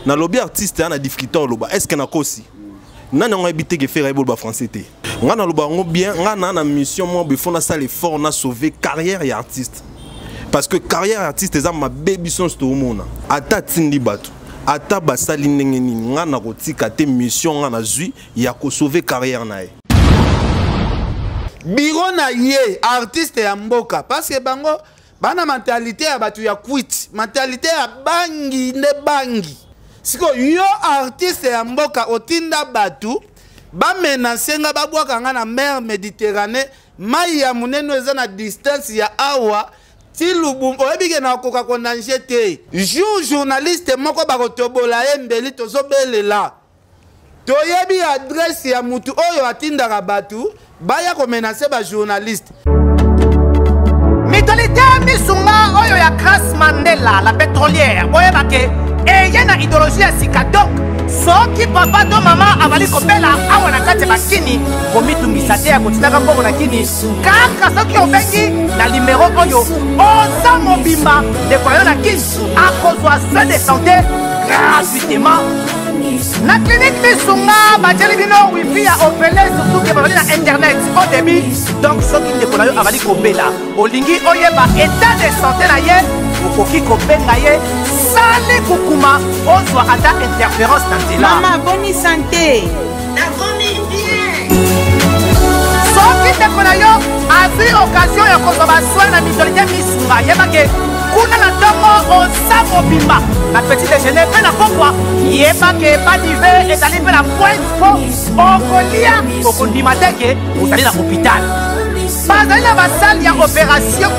na lobby artiste na difficulté loba est-ce que na kosi na nga habité que faire ba français té nga na loba ngo bien nga na mission mo be fona ça l'effort na sauver carrière et artiste parce que carrière artiste eza ma baby son to mona ata tindi bato ata basali ndenge nini nga na kotika te mission nga na zui ya ko sauver carrière na ye biro na ye artiste ya mboka parce que bango bana mentalité ya batu ya quit mentalité ya bangi ne bangi siko yo artiste ya mboka otinda batu ba menacer nga babwaka nga na mer Méditerranée mai ya muneno eza na distance ya awa ti lubu oyebike na koka kondanger te journaliste moko bakotobola ye mbeli tozobelela toyebi adresse ya mutu oyo atindaka batu baya komenacer ba journaliste Mentalité misunga oyo ya Grace Mandela la pétrolière oyebake eye na idéologie ya sika donc soki papa to mama avali kopela awa na kati bakini komitungisa te ya kotinaka mbongo na kini kaka soki obengi na numéro oyo oza mobimba ndeko yo na kini akozwa soin de santé gratuitement na clinique misunga bajeli bino wifi ya opele surtout ke bazali na internet au début donc soki ndeko na yo avali kobela olingi oyeba état de santé na ye okoki kobenga ye sali kukuma ozwa ata interférence na nzela mama boni santé nakomi bien soki ndeko na yo azwi occasion ya kozwa baswin na mitolite misunga yebake kuna na ntongo oza mobimba na petit déjeuner mpe na pokwa yebake badive ezali mpe na point po okolia okondima teke ozali na hôpital bazali na basale ya opération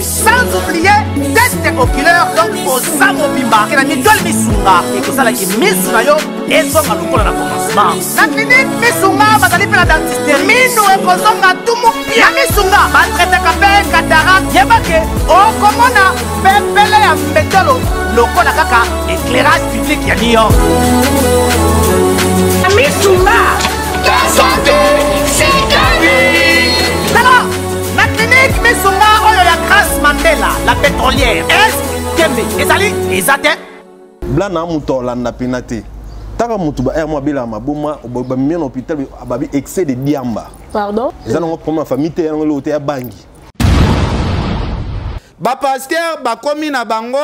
sans oublier test oculaire donc oza mobimba ke na mitole misunga ekosalaki misu na yo ezonga lokola na commencement na clinique misunga bazali mpe na dentiste minu ekozonga tumu pia misunga batretaka mpe cataracte yebake okomona pepele ya mbetolo lokola kaka éclairage public ya New York misunga ta santé c'est ta vie tala na clinique misunga oyo ya Grace Mandela la pétrolière est kembe ezali ezate blana muto landa penate taka mutu ba mo bila maboma ba mi na hôpital babi excès de diamba pardon ezana ngo problème famille te ngo te ya bangi ba pasteur bakomi na bango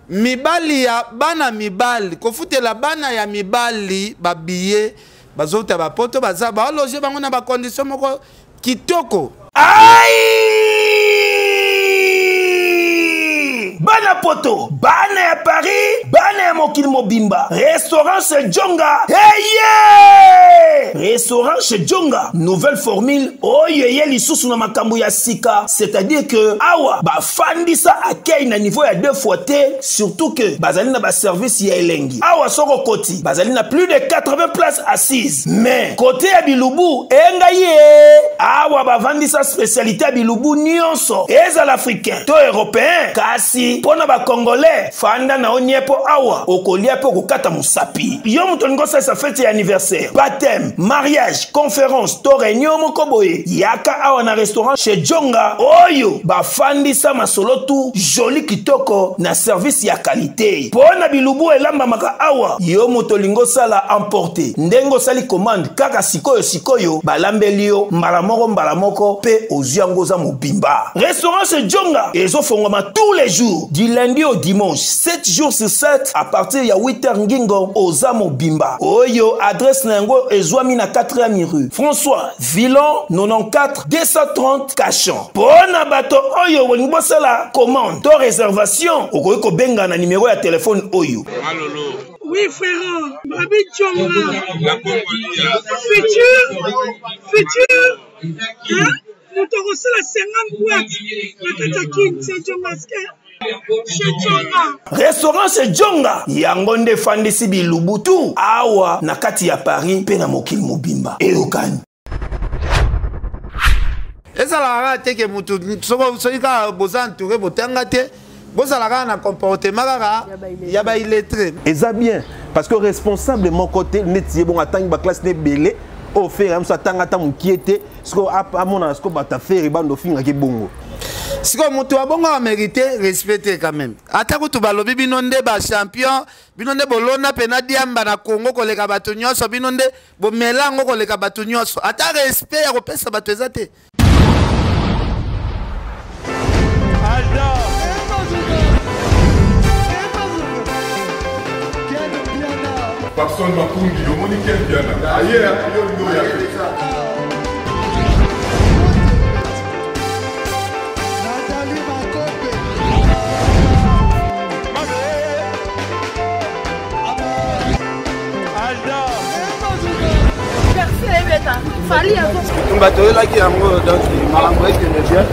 mibali ya bana mibali kofutela bana ya mibali babiye bazota bapoto baza ba loger bango na ba condition moko kitoko Bana poto, bana ya Paris, bana ya mokili mobimba. Restaurant chez Djonga. Hey yeah! Restaurant chez Djonga. Nouvelle formule. Oh yeye lisusu na makambo ya sika. C'est-à-dire que awa ba fandisa akei na niveau ya 2 fois T, surtout que bazali na ba service ya elengi. Awa soko koti, bazali na plus de 80 places assises. Mais côté ya Bilubu, enga ye. Awa ba vandisa spécialité ya Bilubu nyonso. Eza l'africain, to européen, kasi pona ba congolais fanda na oniepo awa okolia po kokata musapi yo muto ngosa sa fête ya anniversaire baptême mariage conférence to réunion moko boye yaka awa na restaurant chez Djonga oyo ba fandisa masolo tu joli kitoko na service ya qualité pona Bilubu elamba maka awa yo muto lingosa la emporter ndengo sali commande kaka sikoyo balambeli yo mbala moko pe oziango za mobimba restaurant chez Djonga ezo fongoma tous les jours du lundi au dimanche 7 jours sur 7 à partir ya 8h ngingo ozamo bimba oyo adresse nango ezwami na 4e rue François Villon 94 230 Cachan pona bato oyo wongibosa la commande to réservation okoki kobenga na numéro ya téléphone oyo Malolo. Oui frère, Babi Djonga. Futur. Hein? Nous te reçons la 50 boîtes. La Katakin, c'est Djonga. Restaurant chez Djonga yangonde fandisi Bilubutu awa na kati ya Paris pe na mokili mobimba eyokani ezalaka te ke mutu soki kaka boza entouré botanga te bozalaka na comportement kaka ya baillettré eza bien parce que responsable mon côté neti bon atangi ba classe ne belé au faire am sa tanga ta mukiete sko amona sko bata faire bando finga ke bongo Siko mutu abongo a mérité respecter quand même. Ata kutu balobi binonde ba champion, binonde bolona pena diamba na Congo koleka bato nyonso, binonde bo melango koleka bato nyonso. Ata respect ya kopesa bato ezate. Personne m'a conduit, au monde qui est bien là. Ailleurs, il y a Fali à on va te là qui a donc malambo qui est bien.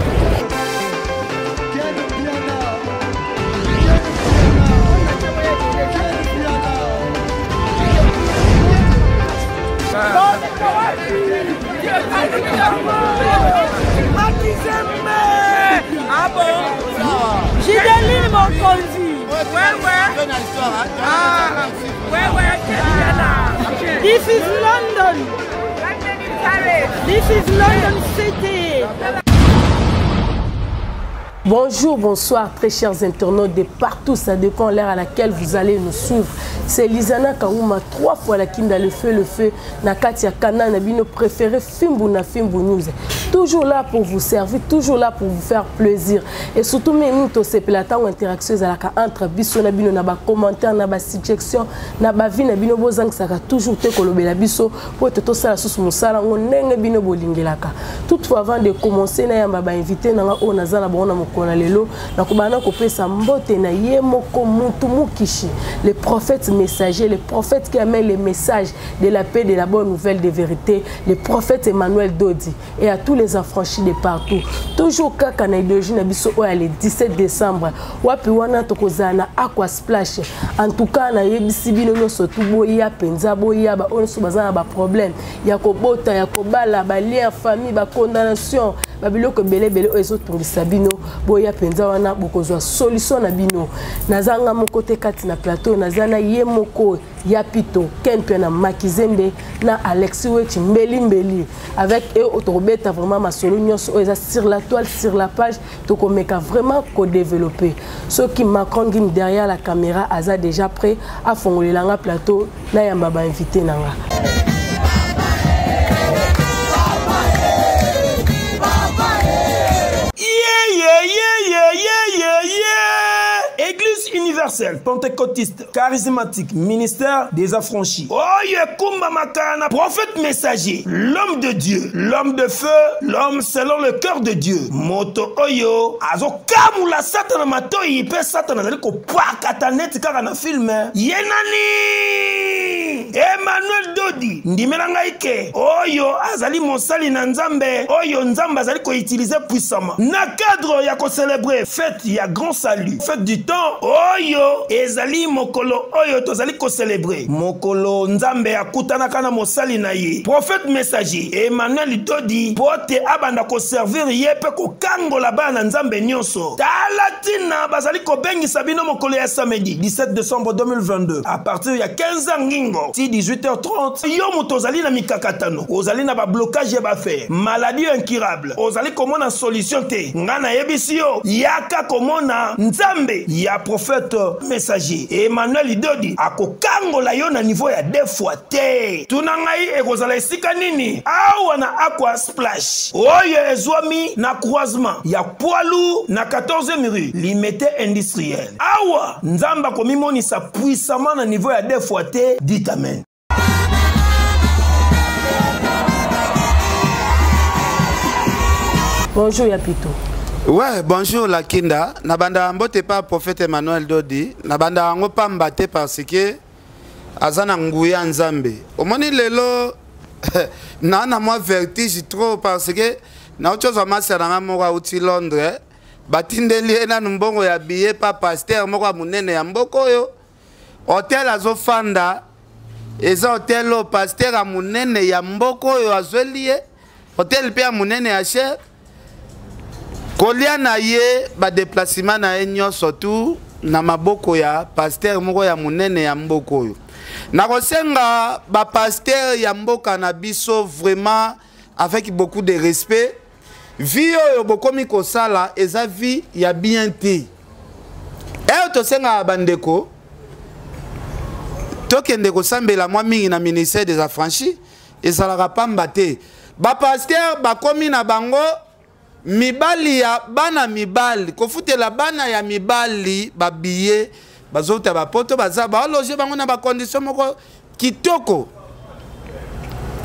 Ah bon? J'ai des mon conduit. Ouais. Ah, ouais. This is London. This is London City. Bonjour, bonsoir, très chers internautes de partout, ça dépend de l'heure à laquelle vous allez nous suivre. C'est Lizana Kaouma, 3 fois la Kinda le feu, Nakatia Kana, Nabino préféré, Fimbu News. Toujours là pour vous servir, toujours là pour vous faire plaisir. Et surtout, nous tous plateaux interactions entre Bisso, Nabino, Naba commentaire, Naba suggestion, Naba vie, Nabino Bozang, ça a toujours été colobé la Bisso, pour être tout ça, la sauce Moussala, on n'est Bino Bolingelaka. Toutefois, avant de commencer, Nayamba invité, Nanga Onazana, Bona Mokona Lelo, Nakubana Kopesa Mbote, Naye Moko Mukishi, les prophètes messagers, les prophètes qui amènent les messages de la paix, de la bonne nouvelle, de vérité, le prophète Emmanuel Dodi, et à tous les affranchis de partout. Toujours kaka na idéologie na biso oya le 17 décembre. Wapi wana tokozana aqua splash. En tout cas na yebisi bino nyonso tu boya penza boya ba onso bazana ba problème. Ya kobota ya kobala ba lien famille ba condamnation. Ba biloko belebele oyo tongisa bino boya penza wana bokozwa solution na bino. Nazanga moko te kati na plateau nazana ye moko ya pito ken pe na Makizembe na Alexis Wechi mbeli avec eux autobeta vraiment ma solo nyonso oyo sur la toile sur la page to komeka vraiment ko développer ceux qui Macron gim derrière la caméra aza déjà prêt à fongolela nga plateau na yamba ba invité nanga. Église universelle, pentecôtiste, charismatique, ministère des affranchis. Oye Kumba Makana, prophète messager, l'homme de Dieu, l'homme de feu, l'homme selon le cœur de Dieu. Moto Oyo, Azo Kamula Satan Mato, il peut Satan Azaliko Pakatanet Karana film. Yenani Emmanuel Dodi, Ndimelanga Ike, Oyo Azali Monsali Nanzambe, Oyo Nzamba Azaliko utilisé puissamment. Na cadre Yako célébrer fête, y a grand salut. Fête du temps, Oyo ezali mokolo Oyo tozali ko célébrer. Mokolo Nzambe akutana kana mosali na ye. Prophète messager Emmanuel Dodi pote abanda ko servir yepe ko kangola bana Nzambe nyonso. Talatina bazali ko bengi sabino mokolo ya samedi 17 décembre 2022 à partir ya 15h ngingo ti 18h30 yo motozali na mikakatano. Ozali na ba blocage ba faire. Maladie incurable. Ozali komona solution te. Ngana yebisio yaka komona Nzambe ya prophète messager Emmanuel Dodi akokangola yo na niveau ya 2 fois te. Tunangai ekozala esika nini awa na aqua splash oyo ezwami na croisement ya poilu na 14e rue limité industriel. Awa Nzamba komimonisa puissamment na niveau ya 2 fois te. Dit amen. Bonjour Yapito. Ouais, bonjour la Kinda. Nabanda mbote pas prophète Emmanuel Dodi. Nabanda ango pa mbate parce que azana nguya Nzambe. Omoni lelo na moi vertige trop parce que na autre chose amasa na moko uti Londres. Batindeli na mbongo ya billet pa pasteur moko munene ya mboko yo. Hotel azofanda eza hotel o pasteur a munene ya mboko yo azwelie. Hotel pe munene ya cher. Kolia na ye ba déplacement na enyo surtout na maboko ya pasteur moko ya munene ya mboko yo. Na kosenga ba pasteur ya mboka na biso vraiment avec beaucoup de respect vie oyo bokomi kosala eza vie ya bien te. Tosenga bandeko tokende kosambela mwa mingi na ministère des affranchis ezalaka pamba te. Ba pasteur bakomi na bango mibali ya bana mibali kofutela bana ya mibali babiye bazota bapoto baza baologe bango na ba condition moko kitoko.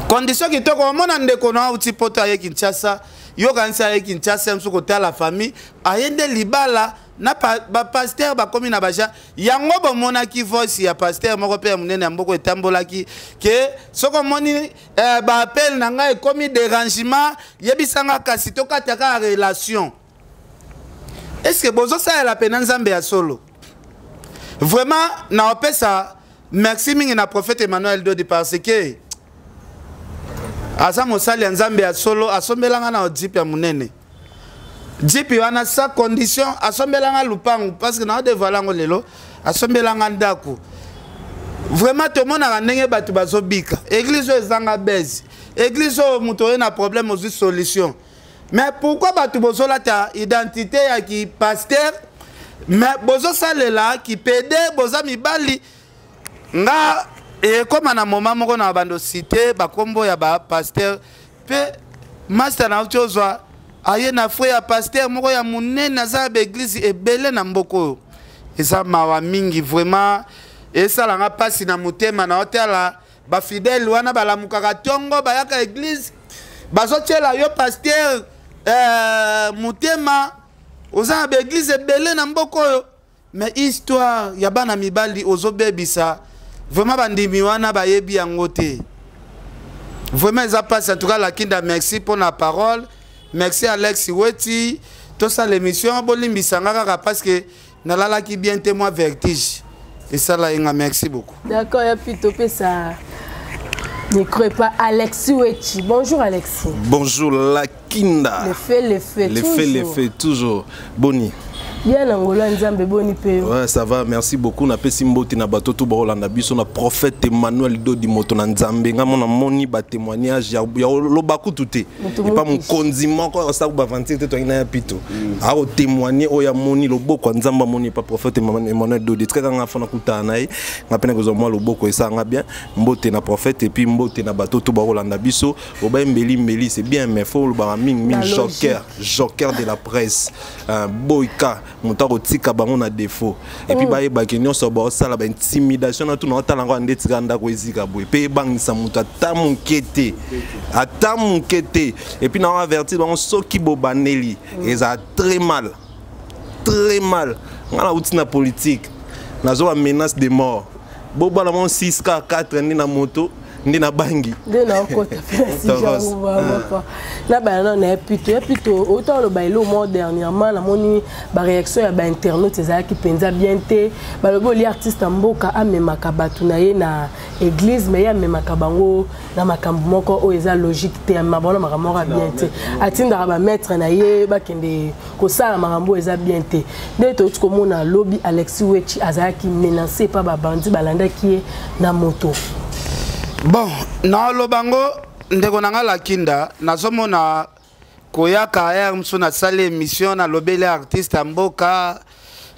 Condition kitoko mona ndeko na uti poto aye Kinshasa yo kanisa aye Kinshasa msuko tala famille ayende libala na ba pasteur bakomi na baja yango bomona ki voice ya pasteur moko pe munene amboko etambolaki ke soko moni ba appel na ngai komi dérangement yebisanga kasi tokataka relation. Est-ce que bozo ça la peine nzambe ya solo? Vraiment na opesa merci mingi na prophète Emmanuel Dodi parce que asa mosali ya nzambe ya solo asombelanga na odipe ya munene. Jipi wana sa condition asombelanga lupangu parce que na devalango lelo asombelanga ndako. Vraiment tout le monde a ndenge batu bazobika. Église ezanga bezi. Église muto na problème aux solution. Mais pourquoi batu bozola ta identité ya ki pasteur mais bozo salela ki pede boza mibali nga et comme na moment moko na bando cité bakombo ya ba pasteur pe master na utozwa aye na frère ya pasteur moko ya munene za ba église ebele na mboko eza mawa mingi vraiment esa langa pasi na mutema na hotela ba fidèle wana balamukaka tongo bayaka église bazotiela yo pasteur mutema oza ba église ebele na mboko yo mais histoire ya bana mibali ozobebisa vraiment bandimi wana bayebi yango te. Vraiment ça passe en tout cas la kinda merci pour la parole. Merci Alex Weti. Tout ça l'émission bolimbisanga parce que nalala ki bien témoin vertige. Et ça là merci beaucoup. D'accord, et puis topé ça. Ne croyez pas Alex Weti. Bonjour Alexis. Bonjour la kinda. Les faits toujours. Boni. Bien Angola nzambe boni pe. Ouais, ça va, merci beaucoup. Na pesi mboti na bato to Rolanda biso na prophète Emmanuel Dodi moto na nzambe nga mona moni ba témoignage ya lobaku tuté. Et pas mon condiment ko ça ba vantir te to ina ya pito. A o témoigner o ya moni loboko nzamba moni pas prophète Emmanuel Dodi. Très nga fana kutana na nga pena ko zo moi loboko esa nga bien mbote na prophète et puis mbote na bato to Rolanda biso o ba mbeli c'est bien mais faut le ba ming joker de la presse. Boyka montaro tika bango na défaut et puis ba yebaki nyonso ba osala ba intimidation na tout na otalango ande tika ndako ezika boy pe bangisa muta tamunkete et puis na averti bango soki bobaneli eza très mal ngala uti na politique na zo menace de mort boba na mon 6K 4 ni na moto ndi na bangi de na kota si jango ba na ba na plutôt autant le bailo mot dernièrement la moni ba réaction ya ba internaute ezala ki penza bien te ba lobo li artiste mboka amemaka batu na ye na église mais ya memaka bango na makambo moko o eza logique te mabona makambo bien te atinda ba maître na ye ba kende ko sala makambo eza bien te de to tuko mona lobby Alexis Weti azala ki menacé par ba bandi balanda ki na moto. Bon, na lobango ndeko nanga la kinda nazomona koyaka ya msona sale émission na lobele artiste mboka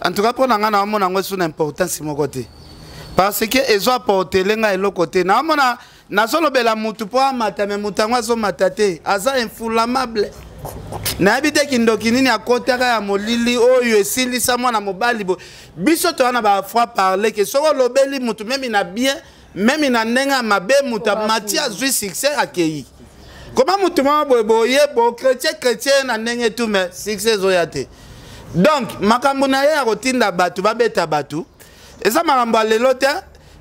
en tout cas pour nanga na mona ngo sona importance mo côté parce que ezo apporter lenga elo côté na mona nazolobela mutu po amata me mutango azo matate aza inflammable na habite kindoki nini akotaka ya molili oyo esilisa mwana mobali biso to wana ba fois parler que soko lobeli mutu même na bien même na nenga mabe muta Mathias zui succès akei comment mutu ma boye bo chrétien na nenge tout mais succès zoyate donc makambo na ye akotinda batu babeta batu eza makambo lelo te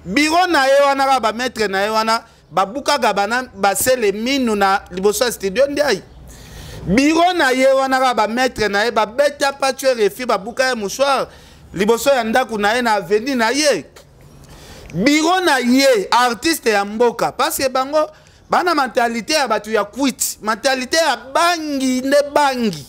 biro na ye wana ba maître na ye wana babuka gabana basele minu na liboso studio ndiai biro na ye wana ba maître na ye babeta patuer refi babuka ya mouchoir liboso ya ndaku na ye na avenue na ye biro na ye artiste ya mboka parce que bango bana mentalité ya batu ya quit mentalité ya bangi ne bangi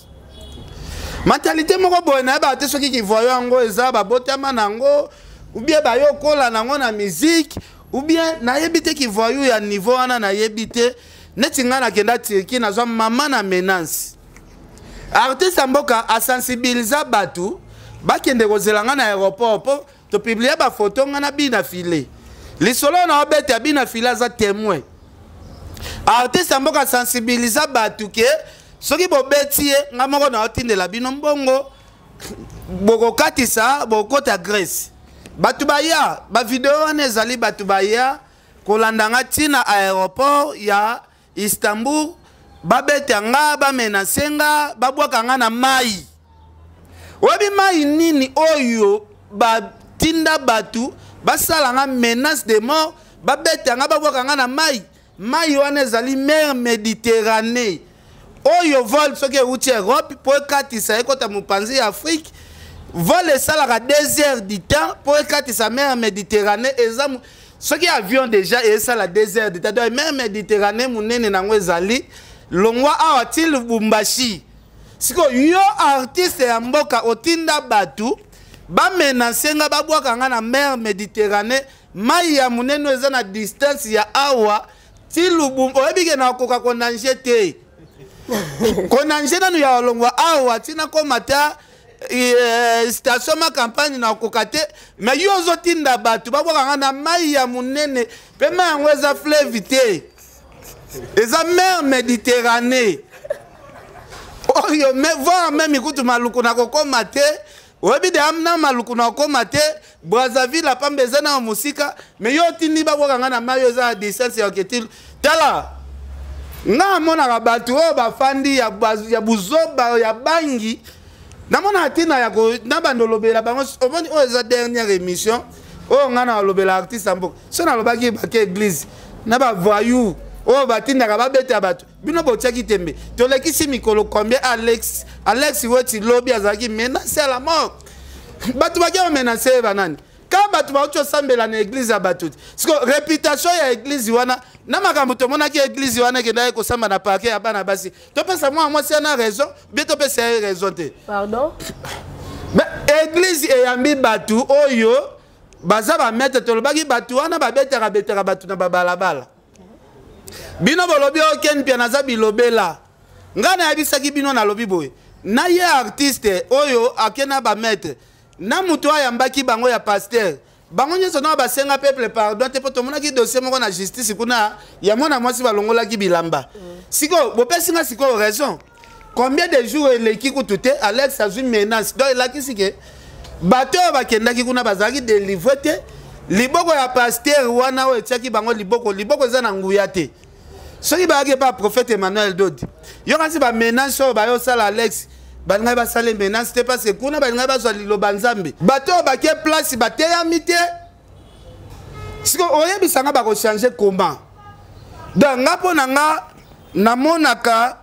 mentalité moko boye na ba te soki ki voyo ngo eza ba botama nango ou bien ba yo kola nango na musique ou bien na yebite ki voyo ya niveau wana na yebite neti nga na kenda tiriki na zo mama na menace artiste mboka a sensibiliser batu bakende kozelanga na aéroport po to publier ba photo ngana bina filé lisolo na obete bina filé za témoin artiste mboka sensibiliser batu ke soki bobetie nga moko na otindela bino mbongo bokokatisa bokota Grèce batu baya ba video wana ezali batu baya kolandanga tina aéroport ya Istanbul babete nga bamenasenga babwaka nga na mai obi mai nini oyo batinda batu basala nga menace de mort babete nga babwaka nga na mai wana ezali mer Méditerranée oyo vol soki euti Europe po ekatisa ekota mopanzi ya Afrique vol esalaka 2 heures du temps po ekatisa mer Méditerranée eza soki avion déjà esala 2 heures du temps donc mer Méditerranée munene nango ezali longwa awa ti Lubumbashi siko yo artiste ya mboka otinda batu bamenasenga babwaka nga na mer Méditerranée mai ya munene eza na distance ya awa ti Lubumbashi oyebike na koka konanje te konanje nanu ya longwa awa tina komata station ma campagne na koka te mais yo ozotinda batu babwaka nga na mai ya munene pe mai yango eza fleuve te eza mer Méditerranée oyo voir même ikutu maluku na kokoma te oyebi de amna maluku na kokoma te Brazzaville apambe eza na musika mais yo tindi babwaka nga na mai eza distance ya ketil tala nga monaka batu oyo bafandi ya buzoba ya bangi namona atina ya na bandolobela bango omoni oyo eza dernière émission oyo nga na lobela artiste mboka so na lobaki bake église na ba voyou oyo batindaka babeta batu bino botiaki tembe tolekisi mikolo combien Alex weti lobi azalaki menace à la mort batu baki bamenace banani ka batu bauti osambela na église ya batu siko réputation ya église wana na makambo tomonaki église wana ekendaki kosamba na parke ya bana basi topesa mwasi ana raison bien topesa ye raison te pardon église eyambi batu oyo baza bamete tolobaki batu wana babetaka batu na babalabala bino bolobi oken pia naza bilobela nga na yabisaki bino na lobi boye na ye artiste oyo akena bamete na mutu ayambaki bango ya pasteur bango nyonso na basenga peuple pardon te po tomonaki dossier moko na justice kuna ya mwana mwasi balongolaki bilamba siko bopesi nga siko raison combien de jours eleki kutu te Alex azwi menace donc elakisi ke bato oyo bakendaki kuna bazalaki délivre te liboko ya pasteur wana oyo etiaki bango liboko eza na nguya te soki bayaki pa prophète Emmanuel Dodi yo kasi bamenace oyo bayosala Alex balingai basala menace te parce que kuna balingai bazwa liloba nzambe bato oyo bakie place bateyami te siko oyebisanga bakochange comment donc nga mpo na nga namonaka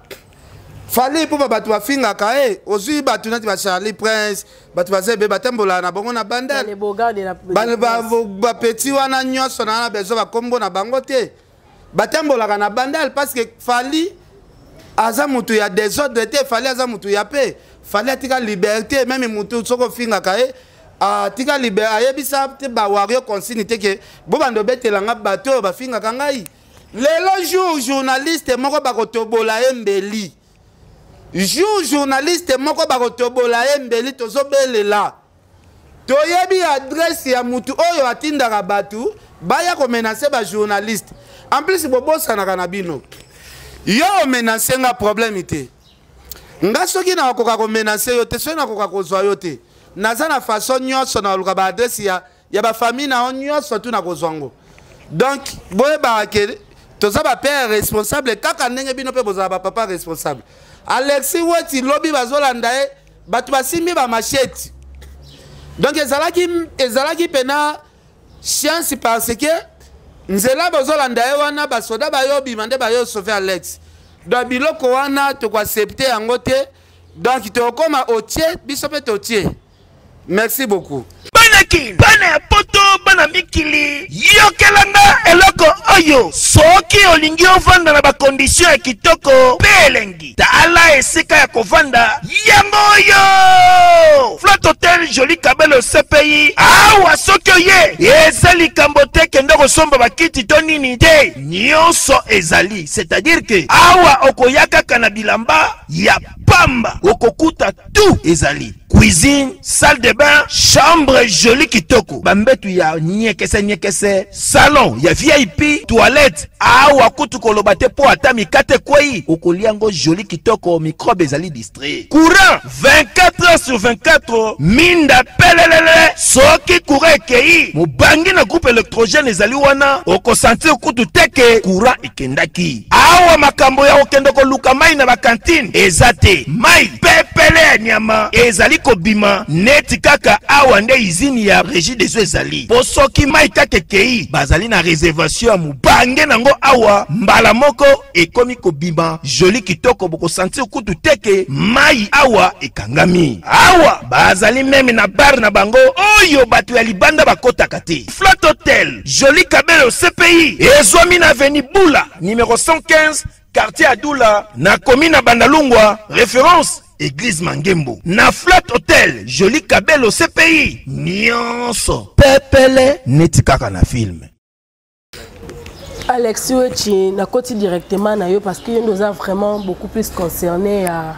fali mpo bato bafingaka ozwi bato neti bacharlie prince bato baza ebe batambolaka na bango na bandele bapeti wana nyonso na bezo bakombo na bango te batambolaka na bandele parce que fali aza mutu ya désordre te fali aza mutu ya paix fali atika liberté même mutu soko ofingaka atika liberté ayebisa te bawario consigne te ke bo bando betelanga bato oyo bafingaka ngai lelo jour journaliste moko bakotobola ye mbeli jour journaliste moko bakotobola ye mbeli tozobelela toyebi adresse ya mutu oyo atindaka batu baya komenace bajournaliste en plus bobosanaka na bino yo omenace nga problème te nga soki nakoka komenace yo te soki nakoka kozwa yo te naza na façon nyonso na luka baadresse ya bafamille na yo nyonso tu na kozwa ngo donc boyebaka ke toza bapère responsable kaka ndenge bino mpe bozala bapapa responsable Alexis weti lobi bazolanda ye bato basimbi bamachete donc ezalaki pena chance parce que nzela bozolanda ye wana basoda bayobima nde bayo sauver Alex donc biloko wana tokoaccepte yango te donc tokoma otie biso mpe totie merci beaucoup banaki bana ya poto bana mikili yokelanga eloko oyo soki olingi ovanda na bakondisio ya kitoko pe elengi tala esika ya kovanda yango oyo Flot Hotel Joli Kabelo CPI awa soki oye eza likambo te kende kosomba bakiti to nini te nyonso ezali c'est-à-dire que awa okoya kaka na bilamba ya pamba okokuta tout ezali cuisine, salle de bain, chambre jolie kitoko bambetu ya nyekese salon ya VIP, toilette awa kutu kolobate po ata mikate kwei okoliango jolie kitoko microbe ezali distrait courant 24 heures sur 24 minda pelelele soki courant ekei mobangi na groupe électrogène ezali wana okosentir kutu teke courant ekendaki awa makambo ya okende koluka mai na bakantine eza te mai pepele ya nyama ezali kobima neti kaka awa nde izini ya régie des eaux ezali po soki mai kaka ekei bazali na réservation ya mobange nango awa mbala moko ekomi kobima joli kitoko bokosentir kutu teke mai awa ekangami awa bazali meme na bar na bango oyo bato ya libanda bakotaka te Flat Hotel joli kabelo CPI ezwami na avenue Bula numéro 115 quartier Adoula na commune na Bandalungwa référence Église Mangembo na Flat Hotel joli kabelo CPI nyonso pepele neti kaka na film. Alexis Wechi na côté directement na yo parce que nous a vraiment beaucoup plus concerné à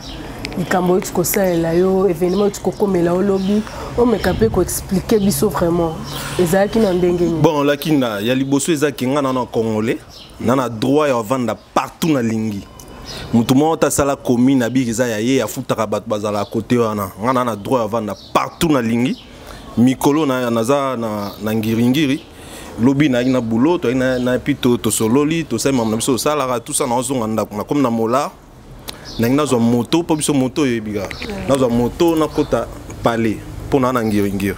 Nikambo tu kosa la yo événement tu kokomela au lobby on me capé ko expliquer biso vraiment ezaki na ndenge ni bon lakina ya liboso ezaki ngana na congolais nana droit ya vendre partout na lingi mutu mota sala commune abikiza ya ye afutaka bato bazala côté wana ngana na droit ya vendre partout na lingi mikolo na naza na ngiringiri lobby na boulot to na pito to sololi to sai mamna biso sala tout ça na zonga ndako na comme na mola na zo moto po biso moto yebiga na zo moto na kota palais pour na ngiringiri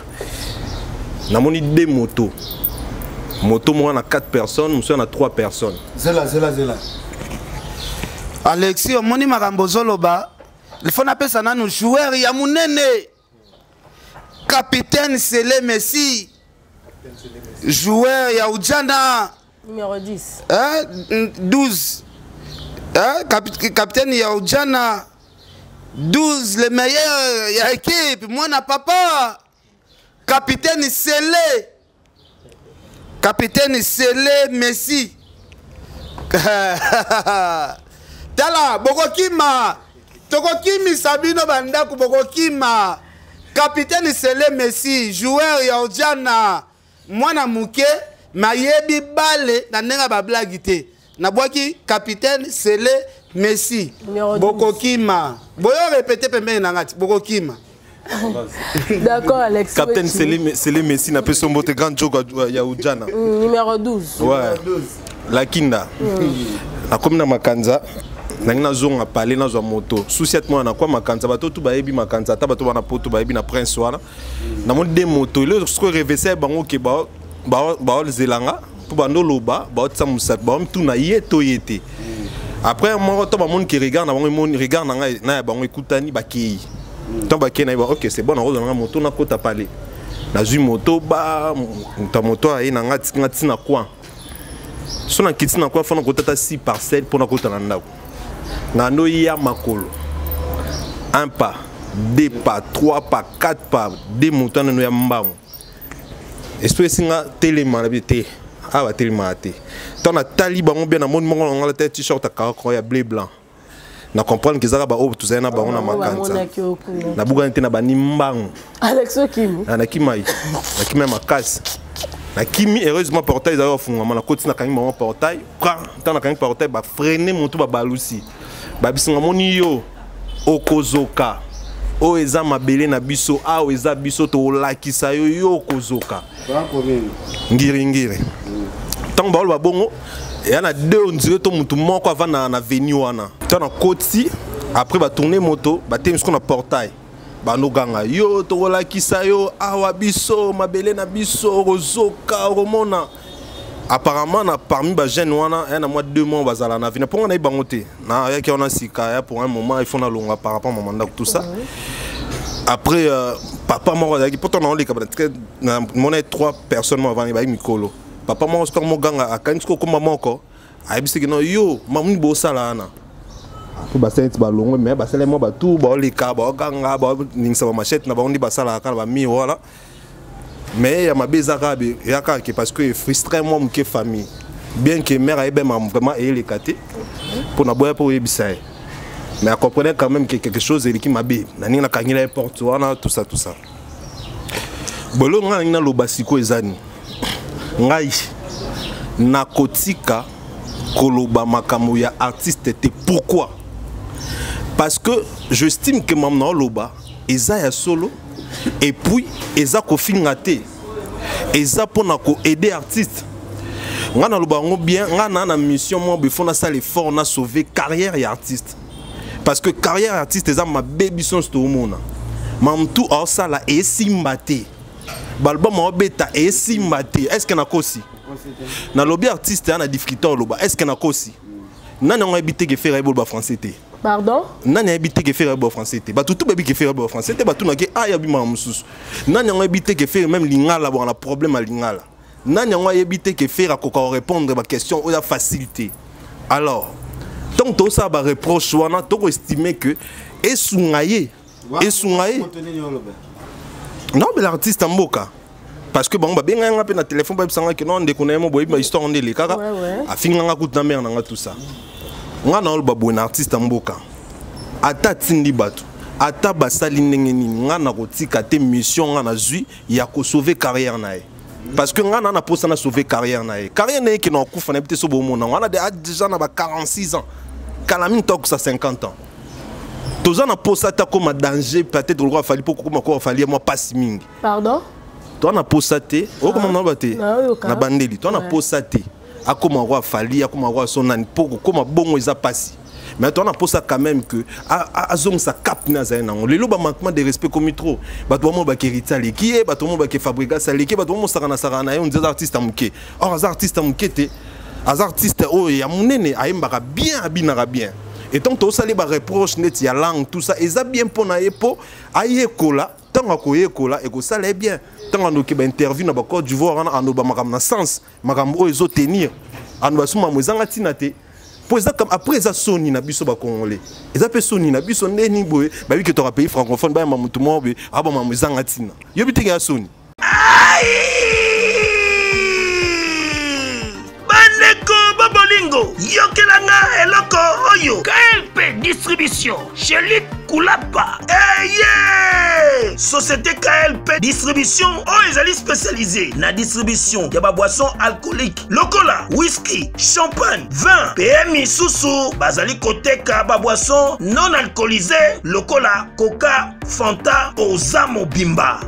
na moni deux motos moto moi na 4 personnes monsieur na 3 personnes zela Alexis omoni makambo zoloba il faut na pesa nanu joueur ya munene capitaine Sele Messi joueur ya Ujana numéro 10 12 capitaine ya Ujana 12 le meilleur ya équipe moi na papa capitaine Sele Messi tala bokokima tokokimi sabino bandaku bokokima capitaine Sele Messi joueur ya Ojana mwana muke mayebi bale na nenga ba blague te na boki capitaine Sele Messi bokokima boyo répéter pembe na ngati bokokima. D'accord Alex. Capitaine Sele Messi na peso mbote grand joke ya Ojana numéro 12 ouais la kinda na comme na makanza na zonga parler na zo moto souciat moi na kwa makanza bato tu baebi makanza ta bato bana poto baebi na prince wana na mon de moto le sko reverser bango ke ba zelanga pour bando loba ba tsamusa ba tout na yeto yete après moi to ba monde qui regarde na bango mon regarde na bango ekutani ba ki to ba ki na ba OK c'est bon na na moto na kota parler na zu moto ba ta moto ai na ngati na kwa so na kiti na kwa fona kota 6 parcelles pour na kota na ndako nano ya makolo 1 pas 2 pas 3 pas 4 pas des moutons no ya mbango espèce nga telema la bité aba telema te tant na taliba mo bien na monde mongo ngala tête t-shirt ka ya bleu blanc na comprendre que zaka ba o tu zana ba ona makanza na buga nte na ba ni mbango Alex Okimi na kimai na kimai makasi na kimi heureusement portail za ofunga na koti na kangi mo portail prend tant na kangi portail ba freiner moto ba balusi ba bisinga moni yo okozoka o eza mabele na biso a o eza biso to lakisa yo okozoka ngiri tant ba ba bongo et na deux on dirait to mutu moko avant na venue wana tant na koti après ba tourner moto ba tem ce qu'on a portail ba no ganga yo to lakisa yo awa biso mabele na biso ozoka romona apparemment na parmi ba jeunes wana un mois 2 mois bazala na vina pour on a bangoté na ya ki on a sika pour un moment il faut na longa par rapport à mandat tout ça après papa mort qui pourtant on les na mon 3 personnes avant ba mikolo papa mort score mo ganga akansko comme maman ko ayebisi que non yo mamu bo sala na pour ba sent ba longo mais ba sala mo ba tout ba les ka ba ganga ba ningsa ba machette na ba on dit ba sala ka ba mi voilà. Mais il y a ma bezarabe parce que frustré moi mon famille bien que mère a vraiment vraiment les caté pour na boya pour ebisa Mais elle comprenait quand même que quelque chose qui m'a bé. Nani na kangila porte tout ça tout ça. Bolo nga na lo basiko ezani. Ngai na kotika koloba makambo ya artiste te pourquoi? Parce que j'estime que mamna loba eza ya solo et puis eza ko fingate. Eza pona ko aider artiste. Nga na loba ngo bien nga na mission mo befona ça l'effort na sauver carrière et artiste. Parce que carrière artiste eza ma baby son sto mona. Mam tout en ça la et simbate. Balba mo beta et simbate. Est-ce que na kosi? Na lobby artiste na difficulté loba. Est-ce que na kosi? Nani on habité que faire ba français té. Pardon? Nani habité que faire ba français té. Ba tout baby que faire ba français té ba tout na ke aya bi ma mususu. Nani on habité que faire même lingala bon la problème à lingala. Nani on habité que faire ko répondre ba question ou la facilité. Alors, tant que ça va reproche wana to estimer que esungaye non mais l'artiste mboka parce que bon ba benga nga pe na téléphone ba bisanga que non ndekona mo boyi ba histoire ndele kaka afinga nga kuta mer nga tout ça nga na lo ba bon artiste mboka ata tindi batu ata basali ndenge nini nga na kotika te mission nga na zui ya ko sauver carrière na ye parce que nga na posa na sauver carrière na ye carrière na ye ki na kufa na peut so bo mona nga na déjà na ba 46 ans Kalamine tok ça 50 ans. Tous en a posé ça comme danger peut-être le roi fallait pour comment quoi fallait moi pas si mingi. Pardon? Toi na posé ça oh comment on va te na bandeli toi na posé ça à comment roi fallait à comment roi son nan pour comment bon ils a passé. Mais toi na posé ça quand même que à zone ça cap na za na le loba manquement de respect comme trop. Ba toi mo ba kerita le qui est ba toi mo ba ke fabrica ça le qui ba toi mo sarana on des artistes amuke. Or les artistes amuke te as artistes oh ya munene ayembaka bien abinaka bien et tant to sali ba reproche net ya langue tout ça eza bien pona yepo ayekola tanga ko yekola e ko sala bien tanga no ke ba interview na ba Côte d'Ivoire na ando ba makam na sens makam o ezo tenir ando ba suma mwezanga tina te po eza comme après eza soni na biso ba congolais eza pe soni na biso ndeni boye ba wi ke to pays francophone ba mamutu mo be aba mwezanga tina yo bitenge ya soni Bolingo, Yokelanga eloko oyo KLP distribution chez Luc Kulapa. Yeah! Société KLP distribution ezali spécialisée na distribution ya ba boisson alcoolique lokola whisky, champagne, vin, PMI susu bazali koteka ba boisson non alcoolisée lokola Coca, Fanta, Ozamo Bimba.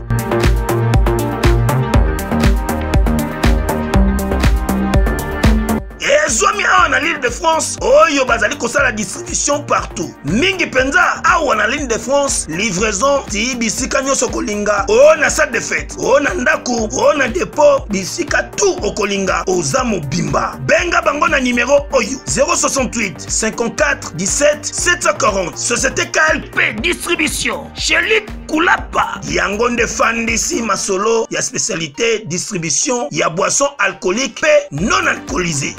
Zomi awa l'île de France, oyo bazali kosala distribution partout. Mingi penza awa na l'île de France, livraison ti bisika nyoso kolinga. O na salle de fête, o na ndaku, o na dépôt, bisika tout okolinga. Ozamo Bimba. Benga bango na numéro oyo 068 54 17 740. Société KLP distribution chez Luc Kulapa. Yangonde Fandisi Masolo, ya spécialité distribution, ya boisson alcoolique pe non alcoolisée.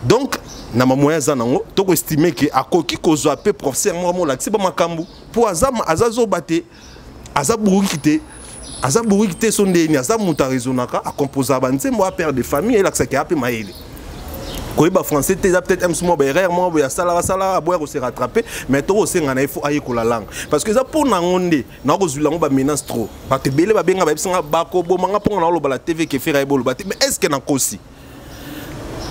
Donc na mamoya za nango toko estimer que akoki kozwa pe professeur mo la tsiba makambu pour azazo bate azaburikite son deni azamuta rezonaka a composer banze mo père de famille et la que ape maele koyeba français te peut-être un moment erreur mo ya sala boya ko se rattraper mais to se ngana il faut ayer ko la langue parce que ça pour na ngonde na ko zula ngo ba menace trop ba te bele ba benga ba bisinga ba ko bo manga pour na lo ba la TV ke faire ebolo ba mais est-ce que na kosi?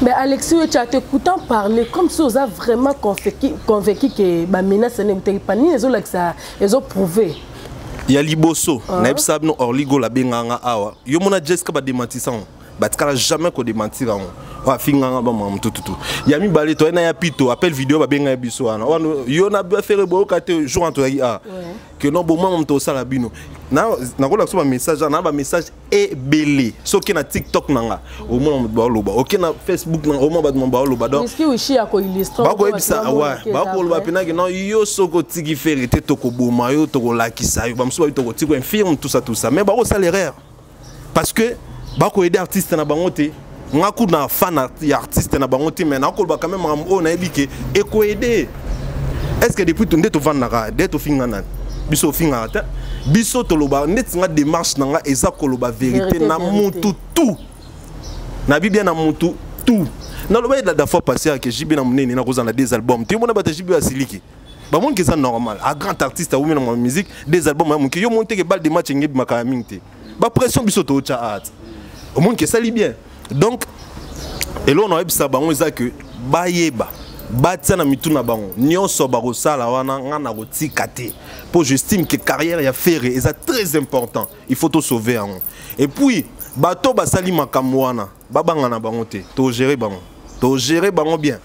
Mais Alexis, tu as t'écoutant parler comme si vous avez vraiment convaincu que la menace n'est pas ni les ont prouvé. Il y a Liboso, Naipsab no Orligo la benganga awa. Yo mona Jessica ba démentisant. Batkala jamais ko démentir en. Wa finganga ba mam tout. Ya mi balé to na ya pito appel vidéo ba benga biso ana. Yo na ba faire bo ka te jour entre a. Que non bo mam to sala bino. Na ko la so ba message na ba message e belé. So ki na TikTok nanga. O mona ba loba. O ki na Facebook na o mona ba ba loba donc. Est-ce que wishi ya ko illustre? Ba ko ebisa wa. Ba ko loba pena que non yo so ko tigi faire te to ko boma yo to ko lakisa yo ba mso ba to ko tigi infirme tout ça. Mais ba ko ça l'erreur. Parce que ba ko aider artiste na bangote. Nga ku na fan artiste na bangote mais na ko ba quand même on a ébiqué et ko aider. Est-ce que depuis ton to vanaka d'être fingana biso fingata biso to loba net nga démarche nga eza ko loba vérité na mutu tout nabi bien na mutu tout na loba la fois passée que jibi na munene na kozana des albums tu mona bata jibi asiliki ba mon que ça normal a grand artiste ou même en musique des albums mon que yo monter que balle de match ngi makaya mingte ba pression biso to cha art au monde que ça li bien donc et là on a ça bango ça que ba yeba batia na mitu na bango nyonso ba kosala wana ngana kotika te pour j'estime que carrière ya faire est très important il faut tout sauver en et puis bato basali makambo wana babanga na bango te to gérer bango bien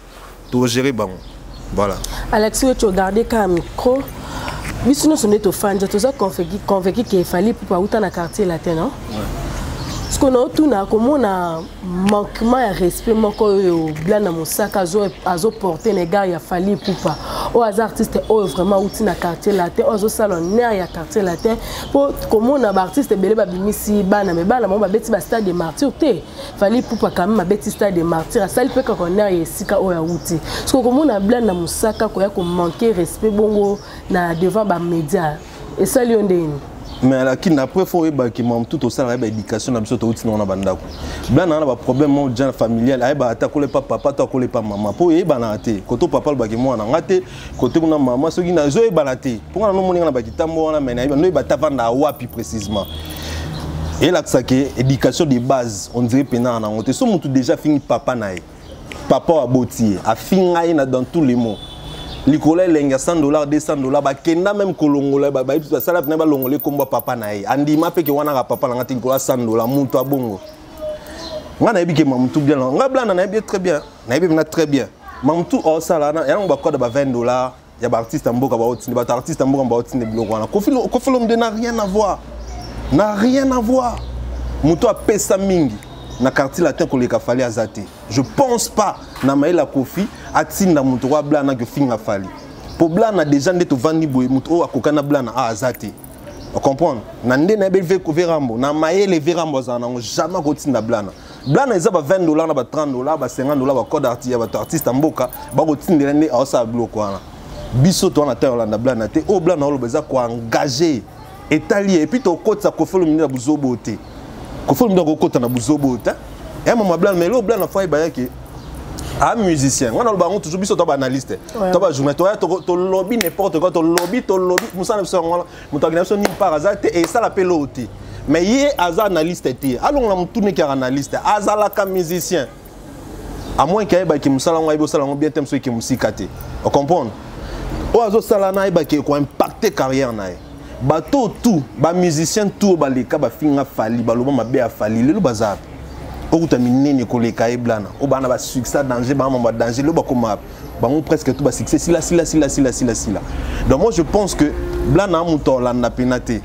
to gérer bango voilà Alexis tu regarder comme micro bisino sonné to fanja to ça convaincu qu'il fallait pour pas autant na quartier latin non parce qu'on a tout na comment on a manquement de respect moko blanc na mosaka azo porter les gars il a fallu pour pas aux artistes vraiment outil na quartier latin aux salonnaires ya quartier latin pour comment on a artiste belé ba bimisi bana mais bana mo ba beti ba stade de martyr te fallait pour pas quand même ba beti stade de martyr ça il peut qu'on a yesika o ya outil parce que comment on a blanc na mosaka ko ya ko manquer respect bongo na devant ba média et ça lion ndeni mais là qui n'a pas fait que mam tout au salaire éducation na biso to outi na bandako blanc na ba problème mon genre familial ay ba atakole pas papa to akole pas maman po e bana te koto papa ba ki mwana ngate kote kuna maman soki na zo e balate pour na no moninga na ba kitambo wana mais na no ba tavanda wapi précisément et là ça que éducation de base on dirait pena na ngote so mutu déjà fini papa na e papa wa boti a finga ina dans tous les mots Nicolas lenga $100 $200 ba kenda même kolongola ba ba sala na ba longole komba papa na ye andi mape ke wana ga papa na ngati Nicolas $100 muntu abongo ngana ebike mamutu bien nga blana na bien très bien na ebe na très bien mamutu o sala na ya ngba code ba $20 ya ba artiste mboka ba otindi ba artiste mboka ba otindi biloko wana kofilo mde n'a rien à voir mutu a pesa mingi na quartier latin ko leka fali azate je pense pas na maila kofi atinda mutu wa blana que finga fali pour blana déjà ndeto vandi boy mutu o akokana blana a azate on comprend na nde na belve ko verambo na maele verambo za na jamais ko tinda blana eza ba $20 na ba $30 ba $50 ba code artiste mboka ba ko tindela nde a sa biloko wana biso to na terre na blana te o blana o beza ko engager etali et puis to kotsa ko folo mina buzobo te ko folo mina ko kota na buzobo ta et maman blana mais lo blana fa ba yake a musicien on a le baron toujours biso to ba analyste to ba journaliste to lobby n'importe quoi to lobby musa na biso ngala mutagina ni par hasard et ça l'appelle oti mais yé aza analyste te allons la mutune ki analyste azala ka musicien à moins qu'il ba ki musala ngwa ibo sala ngo bien tem so ki musika te on comprend o azo sala na iba ki ko impacter carrière na bato tout ba musicien tout ba leka ba finga fali ba loba mabe a fali le bazar o kuta minene ko leka e blana o bana ba succès danger ba mamba danger le ba koma ba mon presque tout ba succès sila donc moi je pense que blana muto la na penate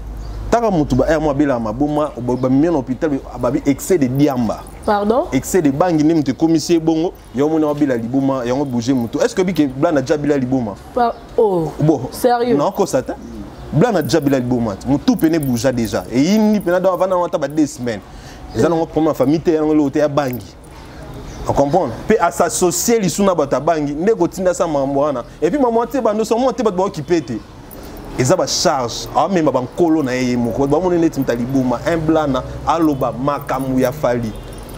taka mutu ba moi bela maboma ba mien hôpital ba bi excès de diamba pardon excès de bangi ni mutu commissaire bongo yo mona bela liboma yo bouger mutu est-ce que bi que blana déjà bela liboma oh bon sérieux non ko ça blana déjà bela liboma mutu pene bouger déjà et il pena do avant na ba 2 semaines ils ont pour ma famille te l'hôtel à bangi on comprend pe à s'associer li suna bata bangi ndeko tinda sa mamwana et puis maman te bando so monte bato ba occupé ils ont charge ah même ba nkolo na yeye moko ba mona neti mtalibuma un blana aloba makamu ya fali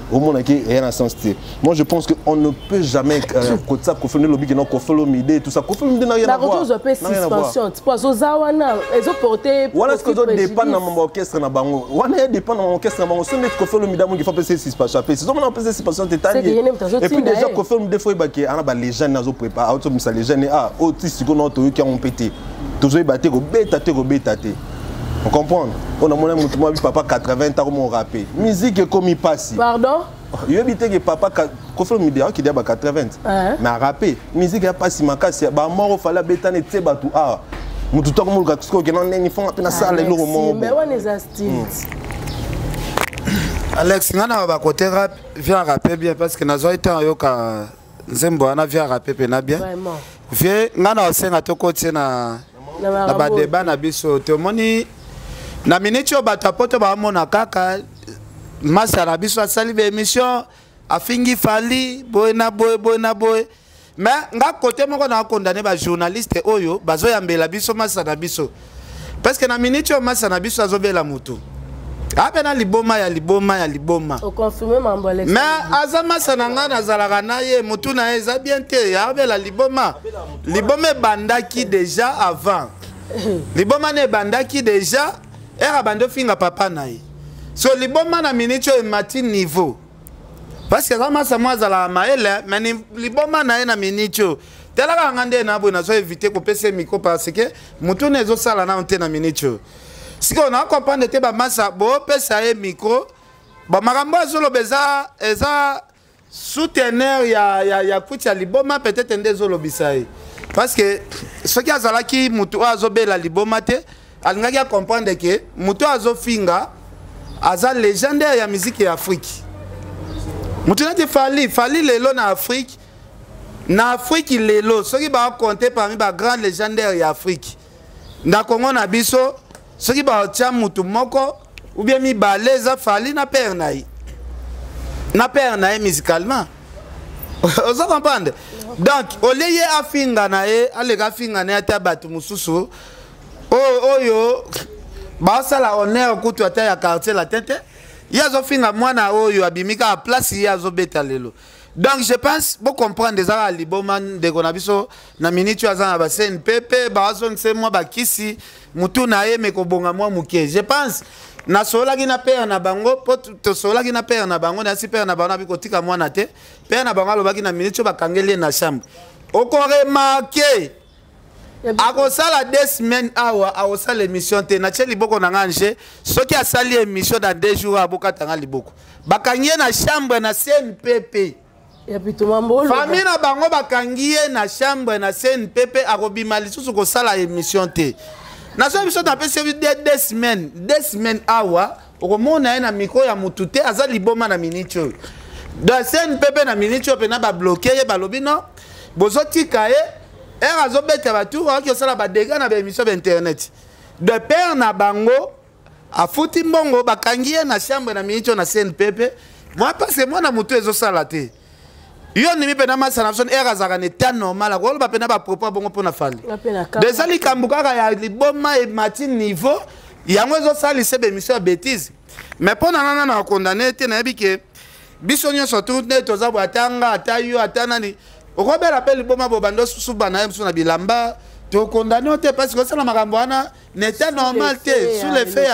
au monde qui est en sens té moi je pense que on ne peut jamais côté ça ko fele lobby que non ko fele mide tout ça ko fele mide n'a rien à voir la suspension tu penses aux awana ils ont porté voilà ce que doit dépendre dans mon orchestre na bango wana dépend dans mon orchestre na bango so net ko fele mide mo il faut passer suspension après c'est on a passer suspension tétanique et puis déjà ko fele mide faut ba que ana ba les jeunes nazo préparer auto misa les jeunes ah autis ko non to qui ont pété toujours battre ko beta te on comprend on a mon moi papa 80 ans mon rappé musique comme il passe pardon il habite que papa ko fele mide qui dia ba 80 mais rappé musique ya passe makasi ba mort fallait betane te batu ah mutu to ko mulka tusko ke non ni font na sala le romo mais on les astuces Alex ngana ba côté rap vient rapper bien parce que nazo été yoka nzembo ana vient rapper pena bien vraiment vie ngana osenga to côté na ba débat na biso te moni na minute yo batapoto ba mona kaka masa na biso asali be émission afingi fali boy mais nga côté moko na condamner ba journaliste oyo bazo yambela biso masa na biso parce que na minute yo masa na biso azobela mutu apena liboma ya liboma o confirmer mambo Alex mais azama sananga na zalaka na ye mutu na ye za bien te ya abela liboma bandaki déjà avant liboma ne bandaki déjà era bando finga papa na ye so liboma na minute e mati niveau parce que azama sa moi zala maele mais liboma na ye na minute telaka ngande na bo na so éviter ko pese micro parce que mutu ne zo sala na onte na minute. Si on a compris que massa bo pesa e micro ba makambo azolo beza eza souteneur ya kutia liboma peut-être ndezolo bisaye parce que ce qui azala ki mutu azobela liboma te alingaki comprendre que mutu azofinga aza légendaire ya musique ya Afrique mutu na te fali lelo na Afrique lelo ce qui va compter parmi ba grand légendaire ya Afrique na Congo na biso ce qui va tia mutu moko ou bien mi baleza fali na père naï musicalement vous comprenez donc au lieu afinga nae alega finga na ta batu mususu oyo ba sala honneur kutu ata ya quartier la tête yazo finga mwana oyo abimika a place yazo beta lelo. Donc je pense vous comprendre des ara liboman de konabiso na minute azana ba CNPP ba zone c'est moi ba kisi mutu na ye me ko bonga moi muke. Je pense na sola ki na père na bango to sola ki na père na bango na si père na bango na biko tika mwana te père na bango lobaki na minute ba kangeli na chambre. Oko remarquer ako sala 2 semaines awa ako sala émission te na tcheli boko na nganje soki asali émission dans 2 jours aboka tanga liboko. Bakangie na chambre na CNPP. Famille na bango bakangie na chambre na CNPP akobima lisusu ko sala émission te. Na so émission na pese 2 semaines awa okomona na micro ya mutute aza liboma na minute. Da CNPP na minute pe na ba bloquer ba lobino bozotika azobeta batu ko sala ba dégâts na ba émission internet. De père na bango afuti mbongo bakangie na chambre na minute na CNPP. Moi parce que moi na mutu ezo sala te. Yo nimi pena masa na son era zaka ne tan normal ko ba pena ba propos bongo pona fali déjà li kambuka ya liboma e mati niveau yango zo sali se be mission bêtise mais pona nana na condamner te na bike biso nyo surtout ne toza bwatanga atayo atanani okobela pe liboma bo bando susuba na yemso na bilamba to condamner te parce que ça na makambo wana n'était normal te sous l'effet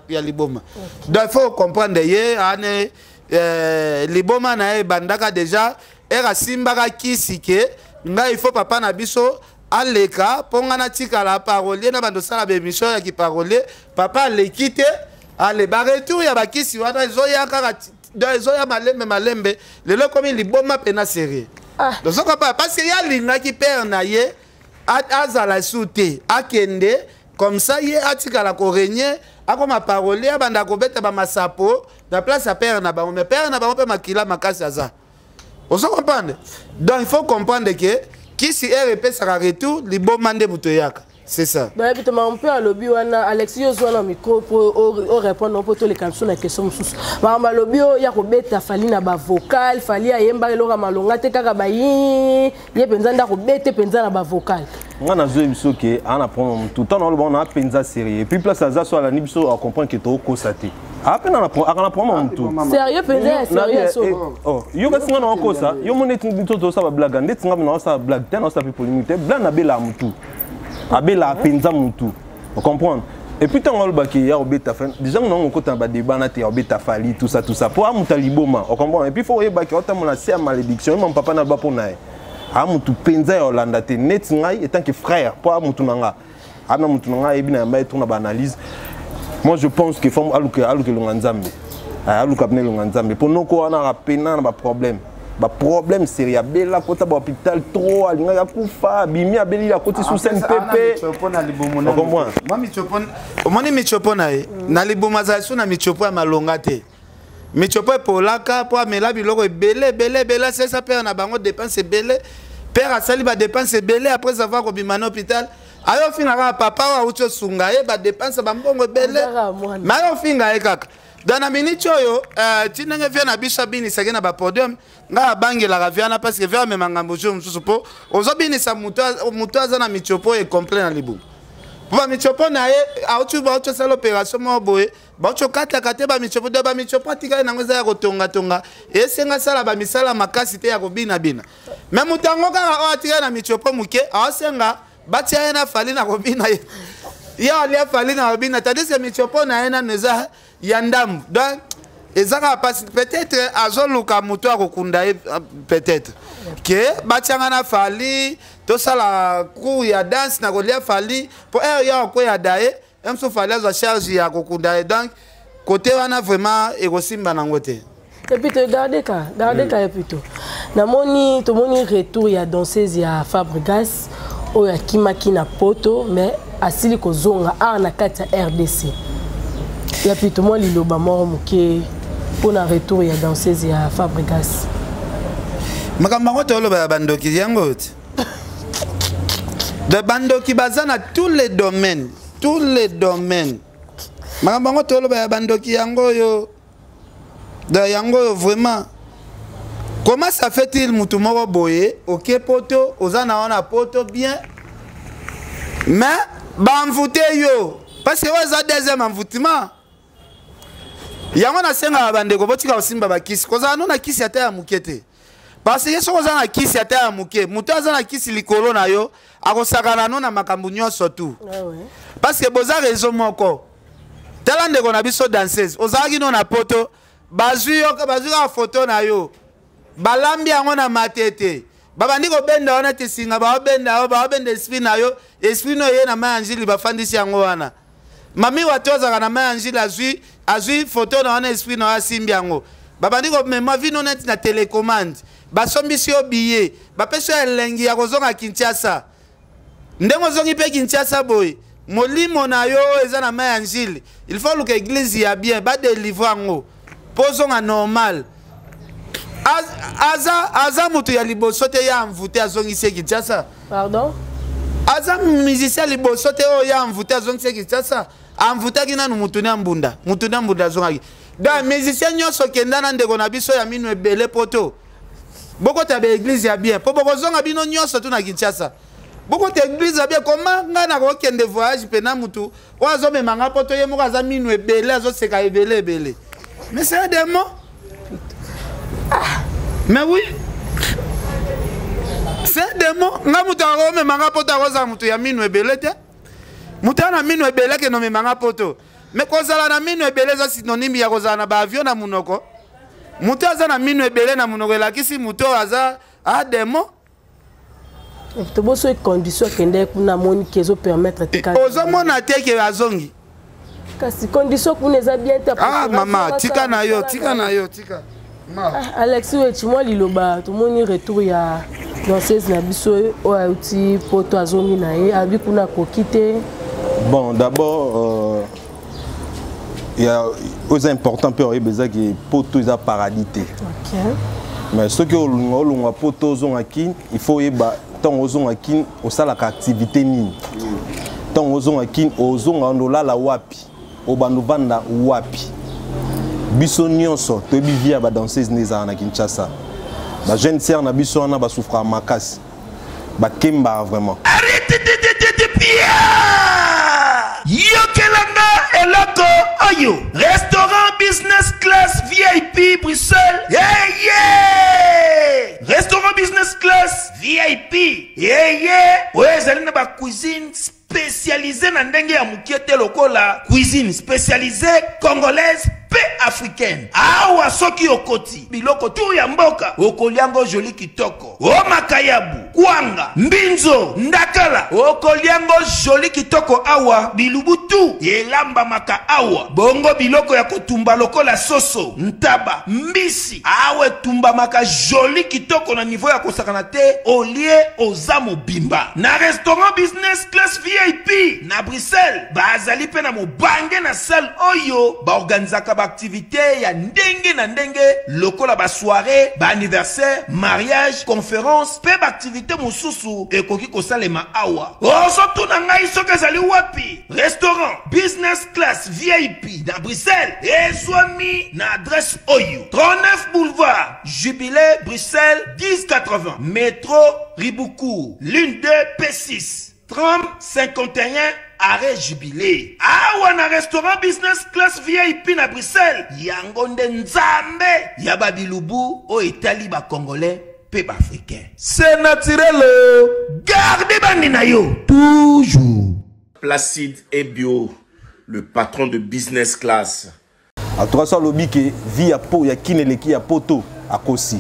ya liboma donc il faut comprendre ye ane liboma na e bandaka déjà era simbaka kisike nga il faut papa na biso aleka ponga na tika la parole na bando sala be mission ya ki parole papa lekite ale ba retour ya bakisi wana zoya kaka zoya malembe lelo comme liboma pena sérieux donc ça papa parce que ya linga ki père na ye azala souté akende comme ça ye atika la korenye akoma parole ya banda ko beta ba masapo la place à père na bango mais père na bango pe makila makasi aza. Vous comprenez? Donc il faut comprendre que qui si RP sera retour liboma nde butoyaka. C'est ça. Bah évidemment on peut à lobby wana Alexis zo na micro pour répondre pour tous les questions na question sous. Ba lobby ya ko beta fali na ba vocal fali ayemba elora malonga te kaka ba ye penza nda ko beta penza na ba vocal. On a joué biso que on apprend tout temps on a penza sérieux et puis place à ça soit la nibiso à comprendre que to constater. Après on apprend tout. Sérieux penza sérieux so. Oh, yo ka singa na ko ça yo monet to ça ba blague ndet singa na ça blague ten on ça peut polémique blague na bela mutu. Abela penza mutu. Vous comprenez? Et puis tant on baki ya obeta fin déjà on a côté ba débat na te obeta fali tout ça pour amuta liboma. Vous comprenez? Et puis faut y baki autant mon c'est malédiction mon papa na ba pona. Amutu penza ya Hollande te net ngai étant que frère pour amutu nanga. Ana mutu nanga et bien ba tourna ba analyse. Moi je pense que faut aluke longanzambe. Aluke abne longanzambe pour nous ko na pena na ba problème. Ba problème sérieux bela kota ba hôpital trop alinga ya kufa bimi abeli la koti sous CNPP moi michopona omoni michopona na liboma za su na michopo ya malonga te michopo polaka po amela biloko belé c'est ça père na bango dépense belé père asali ba dépense belé après avoir ko bimana hôpital ayo finaka papa wa ucho sunga ye ba dépense ba mbongo belé ma yo finga e kaka dans la minute yo tinenge vient na biso bini sake na ba podium nga bangela raviana parce que vers même ngambo jo msusu po ozo bini sa muto aza na michopo e complet na libu Ba michopo na ye autu ba autu sala opération mo boye. Ba autu kata kate ba michopo de ba michopo tika na ngoza ya kotonga tonga. Esenga sala ba misala makasi te ya kobina bina. Mais mutango ka atika na michopo muke asenga batia ye na fali na kobina ye. Ya ali fali na kobina tandis que michopo na ye na neza ya ndambu. Donc ezaka passe peut-être azoluka muto akokunda peut-être que batianga na fali to sala ku ya danse na kolia fali pour ya ko ya dae emso fali azo charge ya kokunda donc côté wana vraiment ekosimba nango te. Et puis regardez plutôt namoni to moni retour ya danseuse ya Fabregas oya kimaki na poto mais asili kozonga na kati ya RDC ya plutôt moi liloba moro muke pour un retour ya danseuse ya Fabregas. Makambango tolo ba bandoki yango. De bandoki bazana tous les domaines. Makambango tolo ba bandoki yango yo. De yango yo vraiment. Comment ça fait-il mutu moko boye OK poto ozana wana poto bien. Mais ba mvute yo parce que oza deuxième envoûtement. Yango na senga bandeko botika osimba bakisi koza no na kisi ata ya mukete parce que so koza na kisi ata ya muke muto aza na kisi likolo na yo akosakana no na makambu nyonso tu parce que boza raison moko tala ndeko na biso danseuse ozaki no na poto bazui ka photo na yo balambi yango na matete babandi ko benda wana tesinga ba benda esprit na yo esprit no ye na manjili bafandisi yango wana mami watoza na manjili azui photo na wana esprit na asimbi yango babandi ko mema vino net na télécommande basombisi yo billet bapeso elengi ya kozonga Kinshasa ndengo zongi pe Kinshasa boy molimo na yo eza na manjili il faut que l'église ya bien ba délivrer ngo pozonga normal aza mutu ya liboso te ya mvute azongisi Kinshasa. Pardon? Aza musicien liboso te o ya mvute azongisi Kinshasa. Amvutaki nanu mutu na mbunda azongaki. Da musicien nyonso kenda na ndeko na biso ya minu ebele poto. Boko ta be église ya bien. Po boko zonga bino nyonso tu na Kinshasa. Boko ta église ya bien koma nga na ko kende voyage pena mutu. O azome manga poto ye moko aza minu ebele azoseka ebele. Mais c'est un démon. Mais oui. C'est un démon. Nga mutu arome manga poto akoza mutu ya minu ebele te. Mutu na minu ebele ke no me manga poto. Mais kozala na minu ebele za synonyme ya kozala na ba avion na munoko. Mutu aza na minu ebele na munoko elakisi mutu aza démon. To boso condition kende kuna moni kezo permettre te ka. Ozo mona te ke azongi. Kasi condition kuna za bien te. Mama, tika na yo. Alexis Wechimo liloba to moni retour ya danseuse na biso o auti poto azongi na ye abi kuna kokite. Bon, d'abord il y a aux importants pour y besoin que poto za paradité. OK. Mais ce que on poto zonaki, il faut y ba tant ozongaki au sala activité nini. Tant ozongaki ozonga ndola la wapi. Obanuvanda wapi. Biso nyonso to bivia ba danseuse neza na Kinshasa. Ba jeune sœur na biso na ba souffra makasi. Ba kemba vraiment. Arrêtez de Pierre. Yokelanga eloko oyo. Restaurant business class VIP Bruxelles. Yeah. Restaurant business class VIP. Yeah. Ouais, zali na ba cuisine spécialisée na ndenge ya mukiete lokola cuisine spécialisée congolaise pe africaine. Awa soki okoti biloko tu ya mboka okoliango joli kitoko. O makayabu, kwanga, mbinzo, ndakala okoliango joli kitoko awa bilubutu elamba maka awa. Bongo biloko ya kotumba lokola soso, ntaba, mbisi awe tumba maka joli kitoko na niveau ya kosakana te olie ozamo bimba. Na restaurant business class VIP na Bruxelles bazali pe na mobange na salle oyo ba organizaka ba activité ya ndenge na ndenge lokola ba soirée, ba anniversaire, mariage, conférence, pe ba activité mususu ekoki kosalema awa. Oso tuna ngai soki ezali wapi? Restaurant business class VIP na Bruxelles ezwami na adresse oyo 39 boulevard Jubilé Bruxelles 1080 métro Riboucourt l'une 2 P6 30 51 arrêt jubilé. Awa na restaurant business class VIP na Bruxelles. Yangonde nzambe. Yaba bilubu o Italie ba congolais pe ba africain. C'est naturel. Gardez bandi na yo toujours. Placide et Bio, le patron de business class. À 300 lobby que vie à po ya kineleki ya poto à kosi.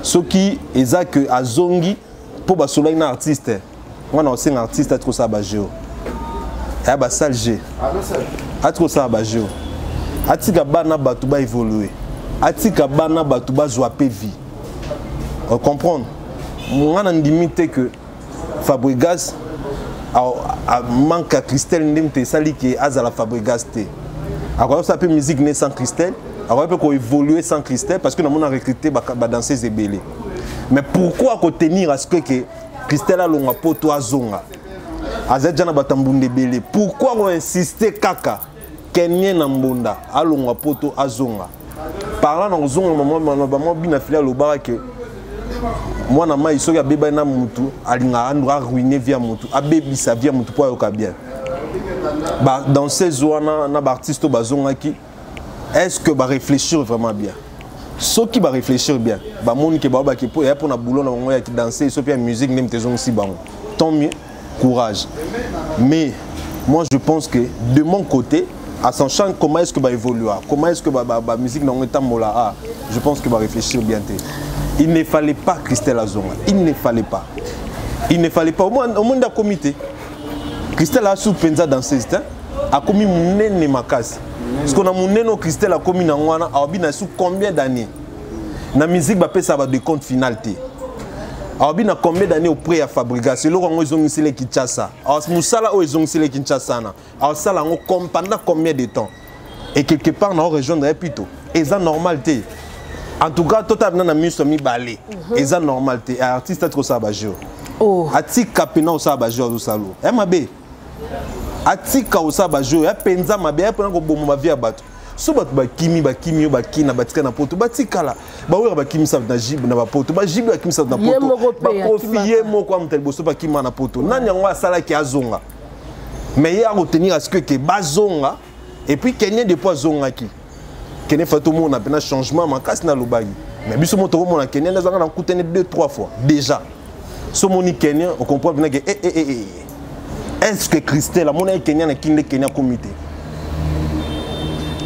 Ce qui est que à zongi pour basola un artiste. On a aussi un artiste à trop ça bajio. Ya ba salge. À trop ça bajio. Atika bana batu ba évoluer. Atika bana batu ba joape vie. On comprend. On a limité que Fabregas a manque à Christelle Ndemte sali qui a la Fabregas te. Alors ça peut musique née sans Christelle. Alors on peut évoluer sans Christelle parce que nous avons recruté des danseuses et belé. Mais pourquoi tenir à ce que Christelle a longa poto azonga. Azedjana batambunde belé. Pourquoi on insister kaka Kenye Nambonda a longa poto azonga. Parlant dans zonga maman bina filia lobara que moi na ma iso ya beba na mutu alinga andra ruiner via mutu abebi sa via mutu pour yoka bien. Bah dans ces zones na artiste bazonga qui est-ce que ba réfléchir vraiment bien? Ceux qui va réfléchir bien, bah mon qui va qui pour na boulot na ngoya qui danser so bien musique même tes si bon. Tant mieux, courage. Mais moi je pense que de mon côté à son champ comment est-ce que va évoluer? Comment est-ce que ba musique na ngeta mola? Je pense que va réfléchir bien. Il ne fallait pas Christelle Azonga. Il ne fallait pas. Il ne fallait pas. Au monde a comité. Christelle a sous penza dans ces temps a commis mon makasi. Parce qu'on a mon Christelle a commis dans wana a obina sous combien d'années? Na musique ba pesa ba de compte finalité. A obina combien d'années auprès à Fabregas? Le rango ils ont mis les Kinshasa. A musala o ils ont mis les Kinshasa na. A sala ngo pendant combien de temps? Et quelque part dans la région de Repito. Et ça normalité. En tout cas, tout le monde a mis sur mi balé. Et ça normalité. Artiste est trop sabajio. Oh. Atika pena au sabajio au salo. Eh ma bé. Atika au sabajio. Ya penza ma bé. Ya pena ko bomo ma vie abatu. So bat ba kimi ba kina batika na poto batika la. Ba wera ba kimi sa na jib na ba poto. Ba jib ba kimi sa na poto. Ba profier mo kwa mtel boso ba kimi na poto. Nani yango sala ki azonga. Mais il y a retenir à ce que bazonga et puis Kenya de poids zonga qui. Kenya fait tout le monde a un changement mais casse na lobagi mais biso moto ko mona Kenya na zanga na kutene 2-3 fois déjà so moni Kenya on comprend bien que est-ce que Christelle la mona Kenya na kinde Kenya comité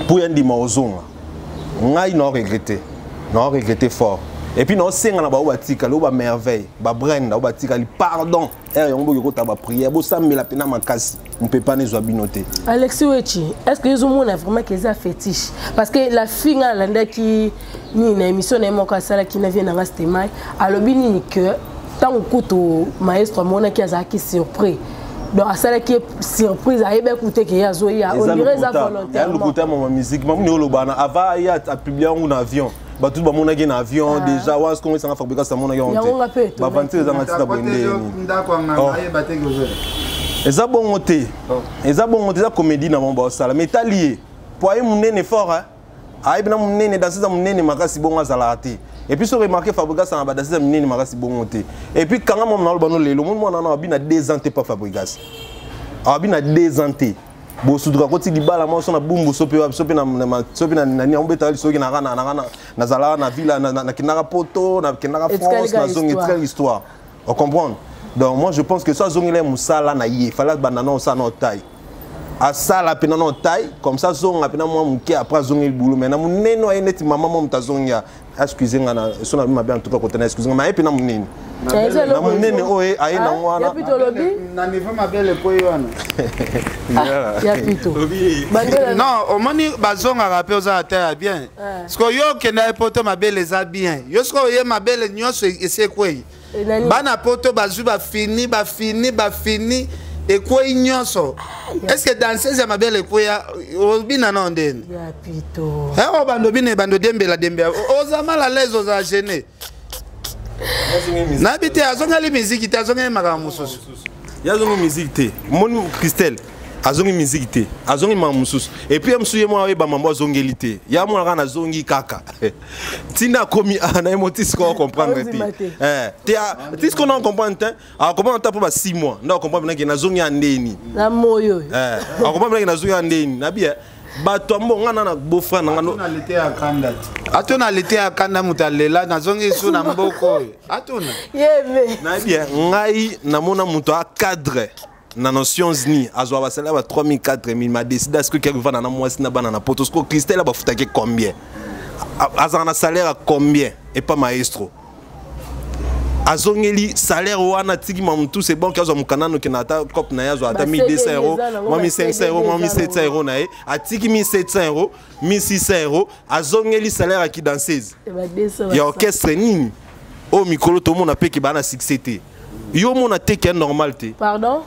pour yandi maozonga ngai non regretter fort et puis non senga na ba obatika lo ba merveille ba brenda obatika li pardon yongo ko ta ba prière bo samela pena makasi on peut pas les abinoter. Alexis Wechi, est-ce que les hommes vraiment qu'ils ont fétiche parce que la fille là qui ni une émission n'est mon cas ça qui ne vient dans ce thème alors bien que tant que maestro mona qui a qui surpris donc à ça qui est surprise à écouter qu'il y a Zoya on dirait ça volontairement écouter ma musique même nous lobana avant il y a publié un avion ba tout ba mona qui en avion déjà wa ce qu'on ça fabriquer ça mona qui on ba vendre les amateurs bonde ndako ngana ayebate gozo. Eza bon côté. Eza bon côté, eza comédie na mon boss mais talié. Pour aller munene fort hein. Aïe bina munene danser za munene makasi bon azalati. Et puis so remarquer Fabregas na ba danser za munene makasi bon côté. Et puis quand mon na bano lelo mon na bina désanté pas Fabregas. A bina désanté. Bo soudra koti libala mo so na bumbu sope na nani ombeta so ki na na zala na villa na kinara poto na kinara France na zone très histoire. On comprend. Donc moi je pense que ça zongile musala na yé fallait banana ça na taille à ça la pena na taille comme ça zonga pena moi muke après zongile boulot mais na muneno ayeti maman mo mtazongia excusez ngana so na bien en tout cas côté excusez ngama pena munene na munene oye aye na ngwana ya pito lobi na niveau mabele po yona ya pito non au moni bazonga rappel za terre bien parce que yo kenda poto mabele za bien yo sko ye mabele nyoso ese kwei bana poto bazu ba fini et quoi ignoso est-ce que dans ces mabele quoi ya obina non den ya pito o bando bine bando dembela ozama la les oza gêner nabite azonga li musique te azonga maka mususu ya zonga musique te mon Christelle azongi musique te azongi mamususu et puis msuye moi ba mambo azongeli te ya moi kana azongi kaka tina komi ana emotis ko comprendre te tis qu'on en comprendre a comprendre ta pour 6 mois na comprendre que nazongi andeni na moyo a comprendre que nazongi andeni na bien bato ambo ngana na beau-frère ngano atona lete ya kanda mutalela nazongi su na mboko atona yebe na bien ngai na mona muto a cadre na Nations Unies azwa ba salaire ba 3000 4000 ma décidé est-ce que quelqu'un va na mois na bana na potosco Christelle ba futake combien azana na salaire à combien et pas maestro azongeli salaire wana tiki mamutu c'est bon kazo mukanano kenata cop na yazo ata 1200 euros 1500 euros 1700 euros na e atiki 1700 euros 1600 euros azongeli salaire à qui danseuse ya orchestre nini au micro tout monde a pe ki bana succès te yo mon a te ki normal te pardon.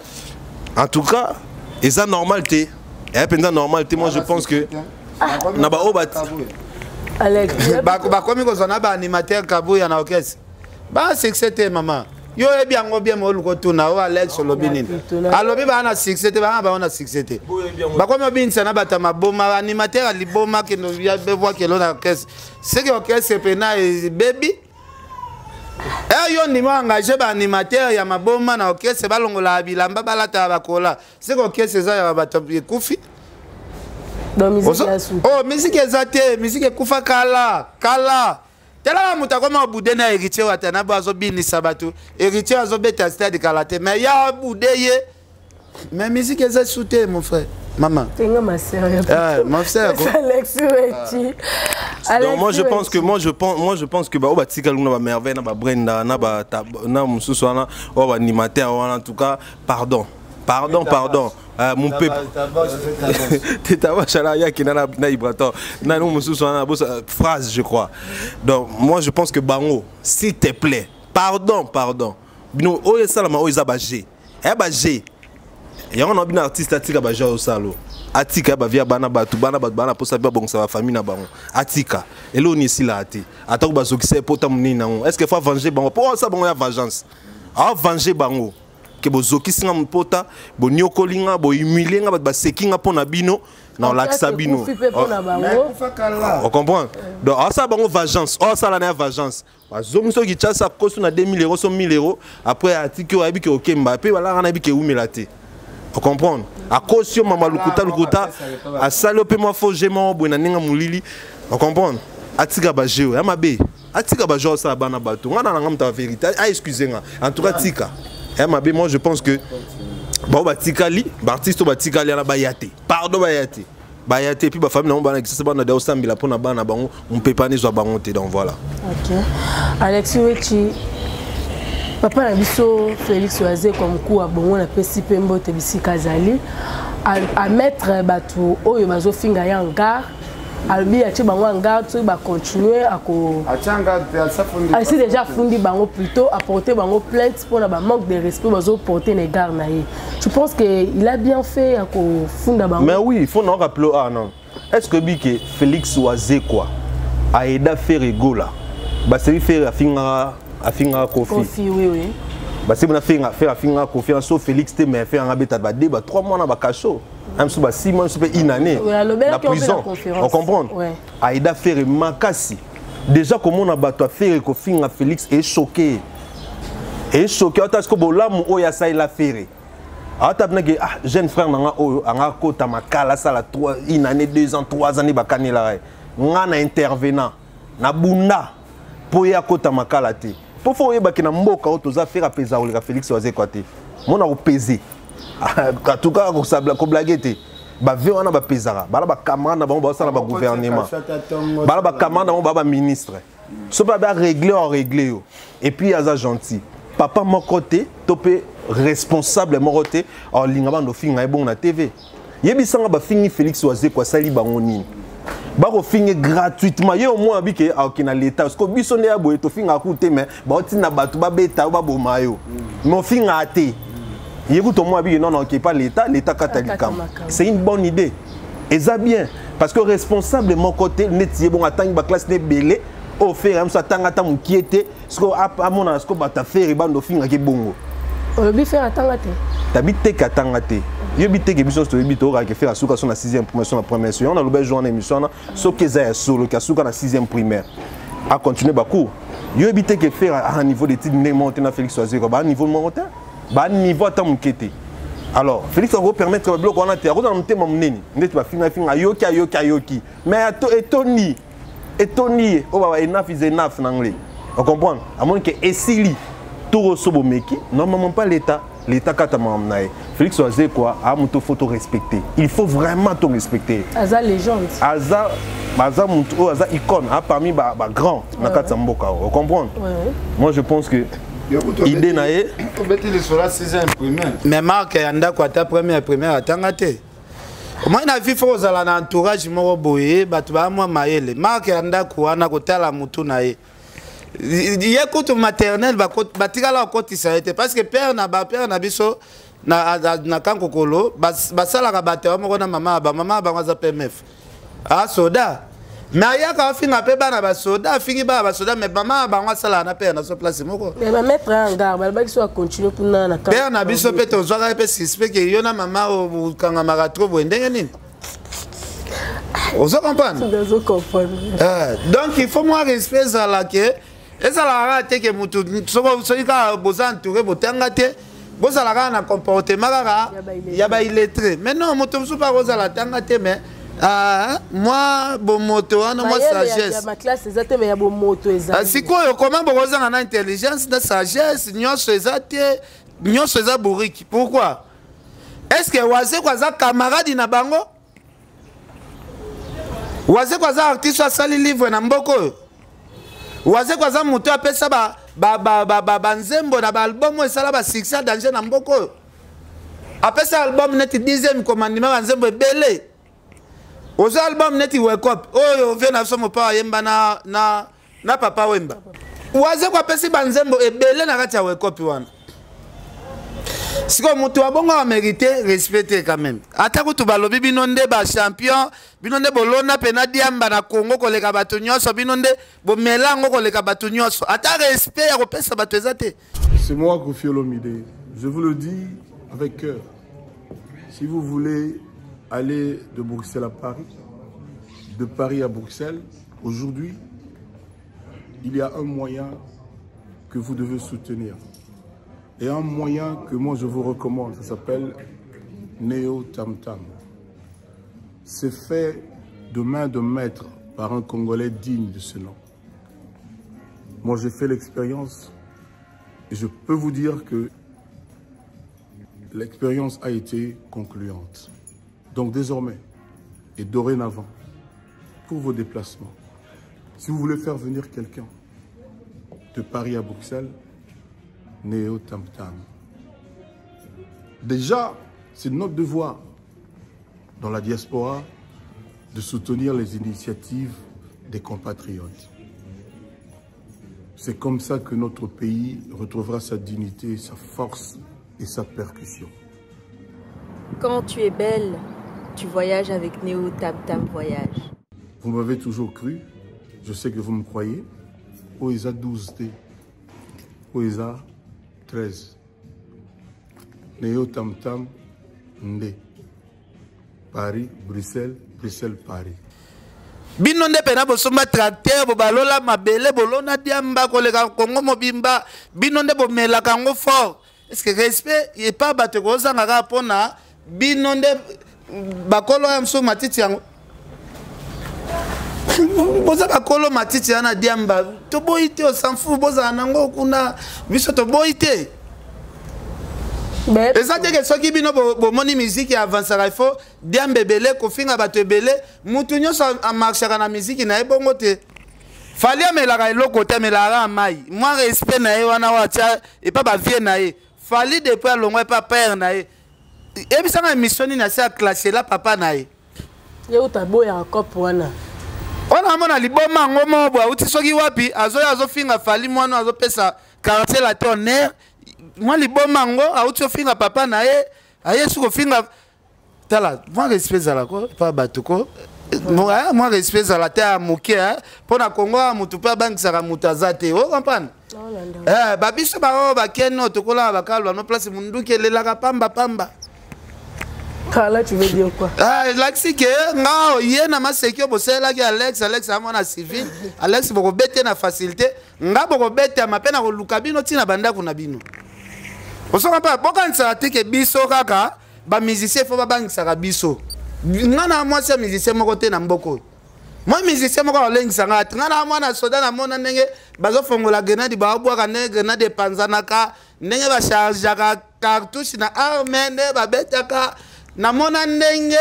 En tout cas, et ça normalité. Et pendant normalité, moi je pense que na ba obat. Alex, ba komi ko zona ba animateur kabuya na orchestre. Ba succès maman. Yo e bien ngo bien mo luko tuna o Alex Lobinine. Alobi ba na succès ba na succès. Ba komi bin sana bata maboma animateur aliboma ke no ya bevoir ke lo na orchestre. C'est que orchestre pena baby. Yo ni moi engagé ba animateur ya maboma na orchestre balongola bilamba balata bakola c'est que orchestre za ya bato kufi dans musique ya sou oh musique ezate musique kufa kala tela muta koma bude na héritier watana bazo binisa bato héritier azo beta stade kalate mais ya bude ye mais musique eza souté mon frère maman tenga ma sœur mon frère Alex Weti. Donc moi je pense que ba obatika luna ba merveille na ba Brenda na ba na mususu wana o ba animateur wana en tout cas pardon mon peuple Tetaba ya kinana na ibrato na no mususu wana phrase je crois. Donc moi je pense que bango s'il te plaît pardon bino o yesala ma o izabage G ya on a bien artiste atika ba jao salo atika ba via bana batu bana posa ba bonsa ba famille na bango atika elo ni sila ati atako ba zokise pota munini nango est-ce que faut venger bango pour ça bango ya vengeance a venger bango ke bo zokisinga mpota bo nyokolinga bo humilinga ba sekinga pona bino na laksa bino on comprend donc ça bango vengeance ça la na vengeance ba zomso ki tchasa kosu na 2000 euros 1000 euros après atiki o abi ke okemba pe wala na bi ke umilate. Vous comprenez? À cause de ma lukuta, à saloper moi faux gément, bonne ninga moulili. Vous comprenez? Atika bajeo, ya mabe. Atika bajeo ça bana bato. On a la vérité. Ah excusez-moi. En tout cas tika. Ya mabe moi je pense que ba batika li, ba artiste batika li na bayate. Pardon bayate. Bayate puis ba famille na bana qui se bana de osambila pona bana bango, on peut pas ni zo bango te donc voilà. OK. Alex Weti. Papa na biso Félix Oazé comme quoi bon na pesi pembo te bisika zali à mettre bato oyo bazo finga ya ngar albi ati bango ngar tu ba continuer à ko atanga ça fundi asi déjà fundi bango plutôt apporter bango plainte pour na ba manque de respect bazo porter les gars na ye. Tu penses que il a bien fait à ko funda bango? Mais oui, il faut non rappeler non. Est-ce que bike Félix Oazé quoi a aidé faire rigola ba c'est faire afinga Kofi oui bah si on a fait afinga Kofi sauf Félix te mais fait un bêta ba 3 mois na ba cacho même sous 6 mois sous inané la prison on comprend Aïda faire makasi déjà comment on a battu faire Kofi Félix est choqué parce que bolamu oya ça il a fait jeune frère nanga oyo anga kota makala sala 3 année 2 ans 3 années bakanela ngana intervenant na bunda poya kota makala te pour faut yeba kina mboka otoza faire apesa oleka Félix Oazé kwate mona opéser en tout cas ko sabla ko blaguete ba ve wana ba pesara bala ba camarade na bango ba sala ba gouvernement bala ba camarade na ba ministre so ba régler et puis aza gentil papa mon côté topé responsable mon côté en lingaba ndo finga e bon na TV yebisanga ba fingi Félix Oazé kwa sali bango nini bako finge gratuitement ye au moins bike akina l'état parce que biso ne ya boye to finga akuté mais ba otina batu ba beta ba boma yo mais finga até yekuto moi bike non qui pas l'état katalikam c'est une bonne idée et ça bien parce que responsable mon côté netier bon attendre ba classe ne belé au faire même ça tanga ta mukiete parce que à mon ce que ba ta faire ba ndo finga ke bongo le bi faire attendre T'habites Katangate. Yobite que biso to yobite ora que faire asuka son la 6e primaire son la première émission. On a le bel jour en émission so que za solo que asuka la 6e primaire. A continuer bakou. Yobite que faire à un niveau d'études monter na Félix Oazé ba niveau monter. Ba niveau ta mukete. Alors, Félix va permettre que le bloc on a terre on monter mamneni. Net ba finga ayoki. Mais Tony, oh bah enough is enough en anglais. On comprend? À moins que Essili tout Sobomeki, normalement pas l'État. L'État Katamamnae. Félix Oazé quoi, a mon photo respecter. Il faut vraiment te respecter. Aza légende. Aza icône, parmi les grands dans Katsamboka. Vous comprenez? Moi je pense que idée nae. Mais Marc Yanda quoi ta première atangate. Moi na vie faut za la entourage mo boye batu ba moi maele. Marc Yanda quoi na kotala mutu nae. Il y a côté maternel batika la côté ça était parce que père na biso na kankokolo basala ka bateau mo na maman ba waza PMF ah soda mais ya ka finga pe bana ba soda fingi ba soda mais maman ba wasala na père na so place moko mais ba mettre en garde ba biso continuer pour na père na biso pe to zo ka pe suspect que yo na maman o kanga mara trop ndenge nini on se comprend donc il faut moi respect ça là que et ça la rate que mutu soki ka boza entouré botanga te boza la na comportement kaka ya ba illettré mais non mutu musu pa boza la tanga te mais moi bon moto ana moi sagesse ma classe ezate mais ya bon moto ezate sikoyo comment boza na intelligence na sagesse nyonso ezate nyonso eza buriki pourquoi est-ce que waze kwa za camarade na bango waze kwa za artiste asali livre na mboko waze kwa za mutu apesa banzembo na album esala ba succès danger na mboko apesa album neti 10e commandement banzembo ebele ozo album neti wake up oyo vient na somo pa yemba na papa wemba waze kwa pesi banzembo ebele na kati ya wake up wana siko mutu abongo a mérité respecter quand même ata kutu balobi binonde ba champion binonde bolona pena diamba na Congo koleka bato nyonso binonde bomelango koleka bato nyonso ata respect ya kopesa bato ezate. C'est moi Koffi Olomide, je vous le dis avec cœur. Si vous voulez aller de Bruxelles à Paris, de Paris à Bruxelles, aujourd'hui il y a un moyen que vous devez soutenir. Et un moyen que moi je vous recommande, ça s'appelle Neo Tam Tam. C'est fait de main de maître par un Congolais digne de ce nom. Moi j'ai fait l'expérience et je peux vous dire que l'expérience a été concluante. Donc désormais et dorénavant, pour vos déplacements, si vous voulez faire venir quelqu'un de Paris à Bruxelles, Neo Tam Tam. Déjà, c'est notre devoir dans la diaspora de soutenir les initiatives des compatriotes. C'est comme ça que notre pays retrouvera sa dignité, sa force et sa percussion. Quand tu es belle, tu voyages avec Neo Tam Tam Voyage. Vous m'avez toujours cru, je sais que vous me croyez. Oisa 12D, Oisa 13. Neo Tam Tam Ndé. Paris, Bruxelles, Bruxelles, Paris. Binonde pena bosomba tracteur bobalola mabele bolona diamba koleka Congo mobimba binonde bomela kango fort. Est-ce que respect et pas bato kozanga ka pona binonde bakolo ya mso matiti yango. Boza bakolo matiti yana diamba to boite o sanfu boza nango kuna biso to boite. Et ça dit que ceux qui bino bomoni musique avancera il faut diambe belé kofinga bato belé mutu nyoso a marchera na musique na ebongo te. Fali amelaka eloko te amelaka mai. Moi respect na ye wana wacha et pas ba vie na ye. Fali depuis alongwa pas père na ye. Et bisa na mission ni na sa classer la papa na ye. Ye utaboya encore wana. Ona mona liboma ngomo bwa uti soki wapi azo finga fali mwana azo pesa quartier la tonnerre. Moi les bons mango a outil finga papa na ye aye suko finga tala moi respect za la ko pas batuko moi respect à la terre moké pour na Congo mutu pa bank saka mutazate o comprendre babiso ba bakeno tokola bakalwa no place munduke lelaka pamba Là, tu veux dire quoi? Laxi que ngao yena masekio bosela ki Alex amona civil Alex boko bete na facilité nga boko bete mapena ko lukabino tina banda kuna bino. Osoka pa bokanisa teke biso kaka ba musicien fo ba bangisa biso. Ngana moi c'est musicien moko te na mboko. Moi musicien moko olengisa ngati ngana mwana soda na mona ndenge bazo fongola grenade ba obwa ne grenade panzanaka ndenge ba charge cartouche na arme ne ba betaka na mona ndenge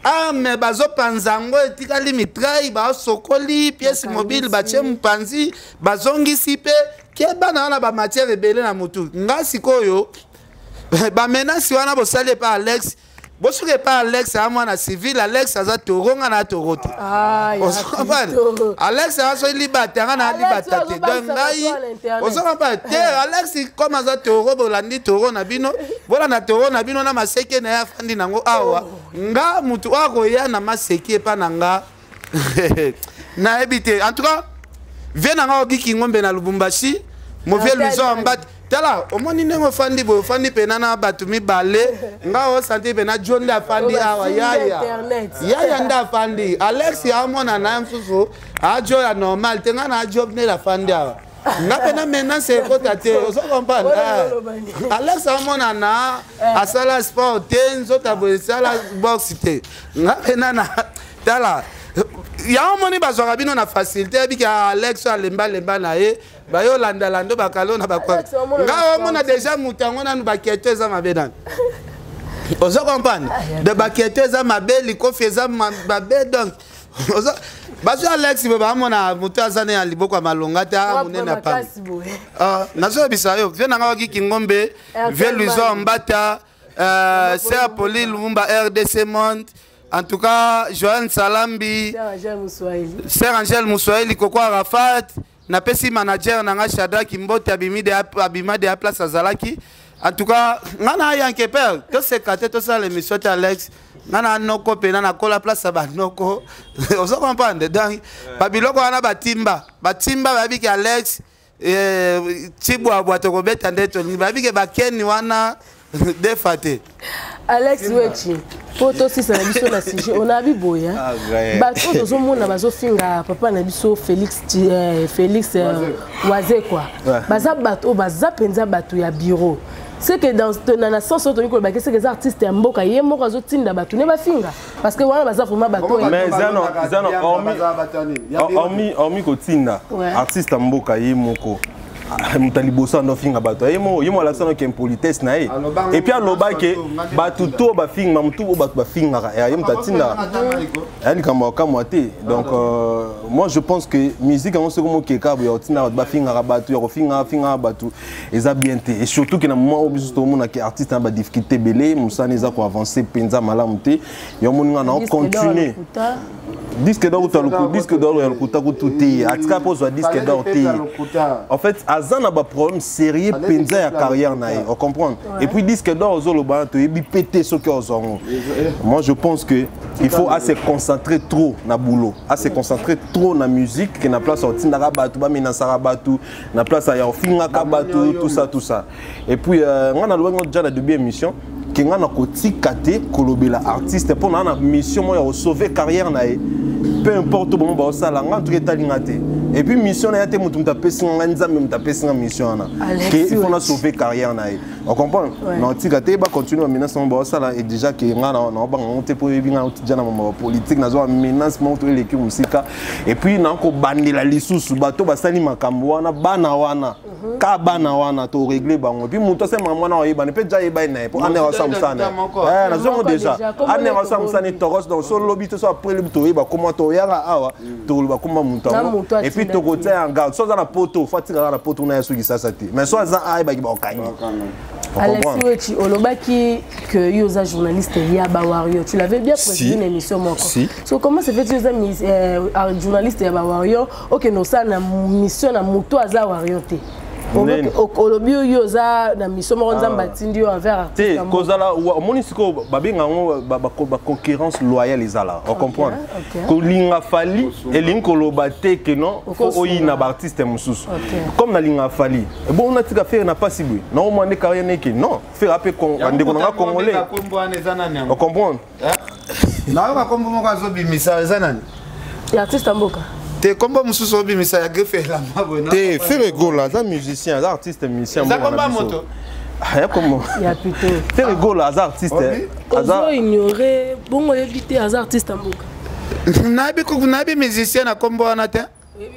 arme bazo panzango etikali mitraille ba sokoli pièce mobile ba tiem panzi bazongisi pe keba na ba matière rebelle na mutu nga sikoyo ba menace wana bo sale pa Alex bo suke pa Alex amwana civil Alex aza toronga na torote Alex aso libata na libata te donc ngai ozoka pa te Alex comme aza toro bolandi toro na bino bola na toro na bino na maseke na ya fandi nango awa nga mutu akoya na maseke pa nanga na ebite en tout cas vient nga okiki ngombe na Lubumbashi mauvais luso mbati tala omoni nengo fandi bo fandi penana batu mibale nga o santi pena jonda fandi awa yaya nda fandi Alex amona na mfuso ajo ya normal tenga na job ne la fandi awa nga pena mena se kota te oso comprendre Alex amona na asala sport tenzo tabo sala box te nga pena na tala ya omoni bazwaka bino na facilité biki Alex alemba na ye bayo lando bakalo na bakwa nga omona déjà mutango na baketo za mabedan ozo comprendre de baketo za mabeli kofi za mabe donc ozo bazo Alex baba mona mutazane ya liboko malonga ta munena pa nazo bisayo vena nga wakiki ngombe vie luizo mbata c'est Poli Lumumba RDC Monde. En tout cas, Joël Salambi, Sœur Angèle Moussoaili, Koko Arafat, Napesi manager Nanga Shada Kimbote Abima de la place Azalaki. En tout cas, Nana Yankeper, que c'est quand tout ça l'émission Alex, Nana Noko Pena Kola place Abanoko. On se comprend dedans. Babiloko Ana Batimba, Babiki Alex, Chibwa Boatokobet and Detoni, Babiki Baken Wana Defate. Alex Wechi. Poto si ça na biso na sujet on a vu boya ba to zo mona bazo finga papa na biso Félix Oisé quoi baza bato baza penza bato ya bureau c'est que dans na sens auto ko ba que c'est que les artistes ya mboka ye moko zo tinda bato ne ba finga parce que wana baza vraiment bato mais zano hormis ko tinda artiste mboka ye moko mutalibosa ndo finga bato yemo la sono ke impolitesse na et puis aloba ke bato to ba finga mutu bo bato ba finga ya mutatinda yani kama kamwate donc moi je pense que musique en second ke ka bo tinda ba finga bato ya finga bato eza bien te et surtout que na moment obiso to mona ke artiste ba difficulté belé musani za ko avancer penza malamu te yo moninga na continuer disque d'or ya lokuta ko tuté atika pozo disque d'or te en fait azana ba problème sérieux penza ya carrière na on comprend et puis disque d'or zoloba to yebi pété ce que ozongo moi je pense que il faut assez concentrer trop na boulot assez concentrer trop na musique que na place au tindaka batu ba menasara batu na place ya ofinga ka batu tout ça et puis on a loin déjà de bien émission qui ngana ko tikate kolobela artiste pour na mission mo ya sauver carrière na peu importe bon ba osala nga tout état lingate et puis mission na yate mutu mutapesi nga nzambe mutapesi nga mission na que il faut na sauver carrière na on comprend non tikate ba continuer menace mo ba osala et déjà que nga na ba monter pour binga utijana mo politique na zo menace mo to l'équipe musika et puis na ko bandela lisusu bato basali makambo wana bana wana ka bana wana to régler bango puis mutu se maman na oyeba ne peut déjà yeba na pour ane wasamsana na zo déjà ane wasamsana toros dans solo lobby to so après le to yeba comment to yara awa to ba kuma mutu et puis to côté en garde so za na poto fatika na poto na yesu gisasa te mais so za ai ba okani Alex Wechi olobaki que yoza journaliste ya Bawario tu l'avais bien précisé une émission moko so comment se fait tu yoza journaliste ya Bawario OK no ça na mission na muto aza Wario te olobi oyo za na mission moko nzamba tindi envers artiste kozala omoni siko babenga ngo ba concurrence loyale ezala on comprendre kolinga fali elingi koloba te ke non fo oyina ba artiste mosusu comme na linga fali bon on a tika faire na pas si boui na omwa ne carrière ne ke non faire apé ndeko nga congolais on comprendre na ka kombo moko azobimisa eza nani artiste mboka te kombo mususu obimisa ya greffe la mabo te faire gola za musicien za artiste musicien za komba moto ya comment ya plutôt faire gola za artiste aza ignorer bongo yebite aza artiste mboka nabi musicien na kombo wana te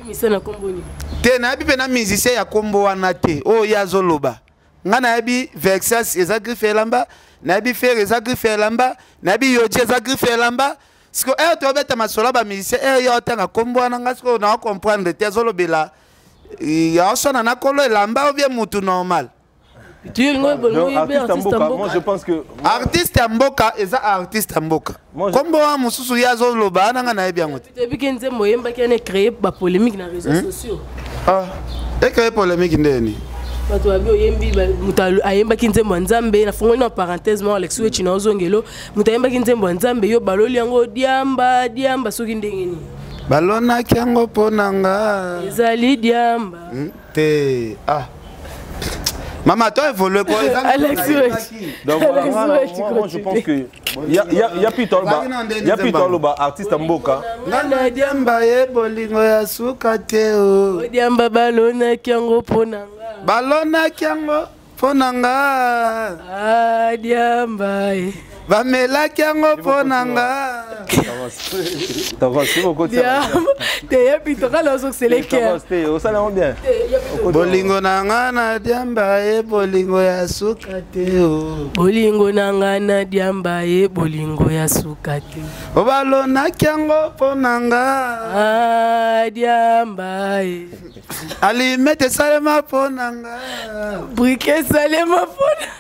musicien na kombo ni te nabi pe na musicien ya kombo wana te o ya zoloba nga nabi Vexas eza greffe lamba nabi faire eza greffe lamba nabi yoje eza greffe lamba siko to beta masola ba musicien yo tanga kombo wana nga siko na comprendre te zolobela ya sona na kolo lamba ou bien mutu normal. Moi je pense que artiste mboka eza artiste mboka kombo wa mususu ya zoloba nanga na ebia ngote depuis que nzembo yemba ki ane créer ba polémique na réseaux sociaux créer polémique ndeni bato babi oyembi mutu ayembaki nzembo ya nzambe nafungoli na parenthèse ma Alex Wechi na ozongelo mutu ayembaki nzembo ya nzambe yo baloli yango diamba soki ndenge nini balonaki yango mpo na nga ezali diamba te Maman, toi, il faut le quoi? Alex donc moi je pense que il y a plutôt le artiste mboka. Ngana diamba ye bolingo ya suka te o. Diamba balona kyango ponanga. Balona kyango ponanga. Ah diamba ye. Bamela kyango ponanga. Te plutôt kala so seleka. Au salon bien. Bolingo nanga na diamba ye bolingo ya suka te o. Bolingo nanga na diamba ye bolingo ya suka te. Obalona kyango ponanga. Ah diamba ye. Ali mete salema ponanga. Briquet salema ponanga.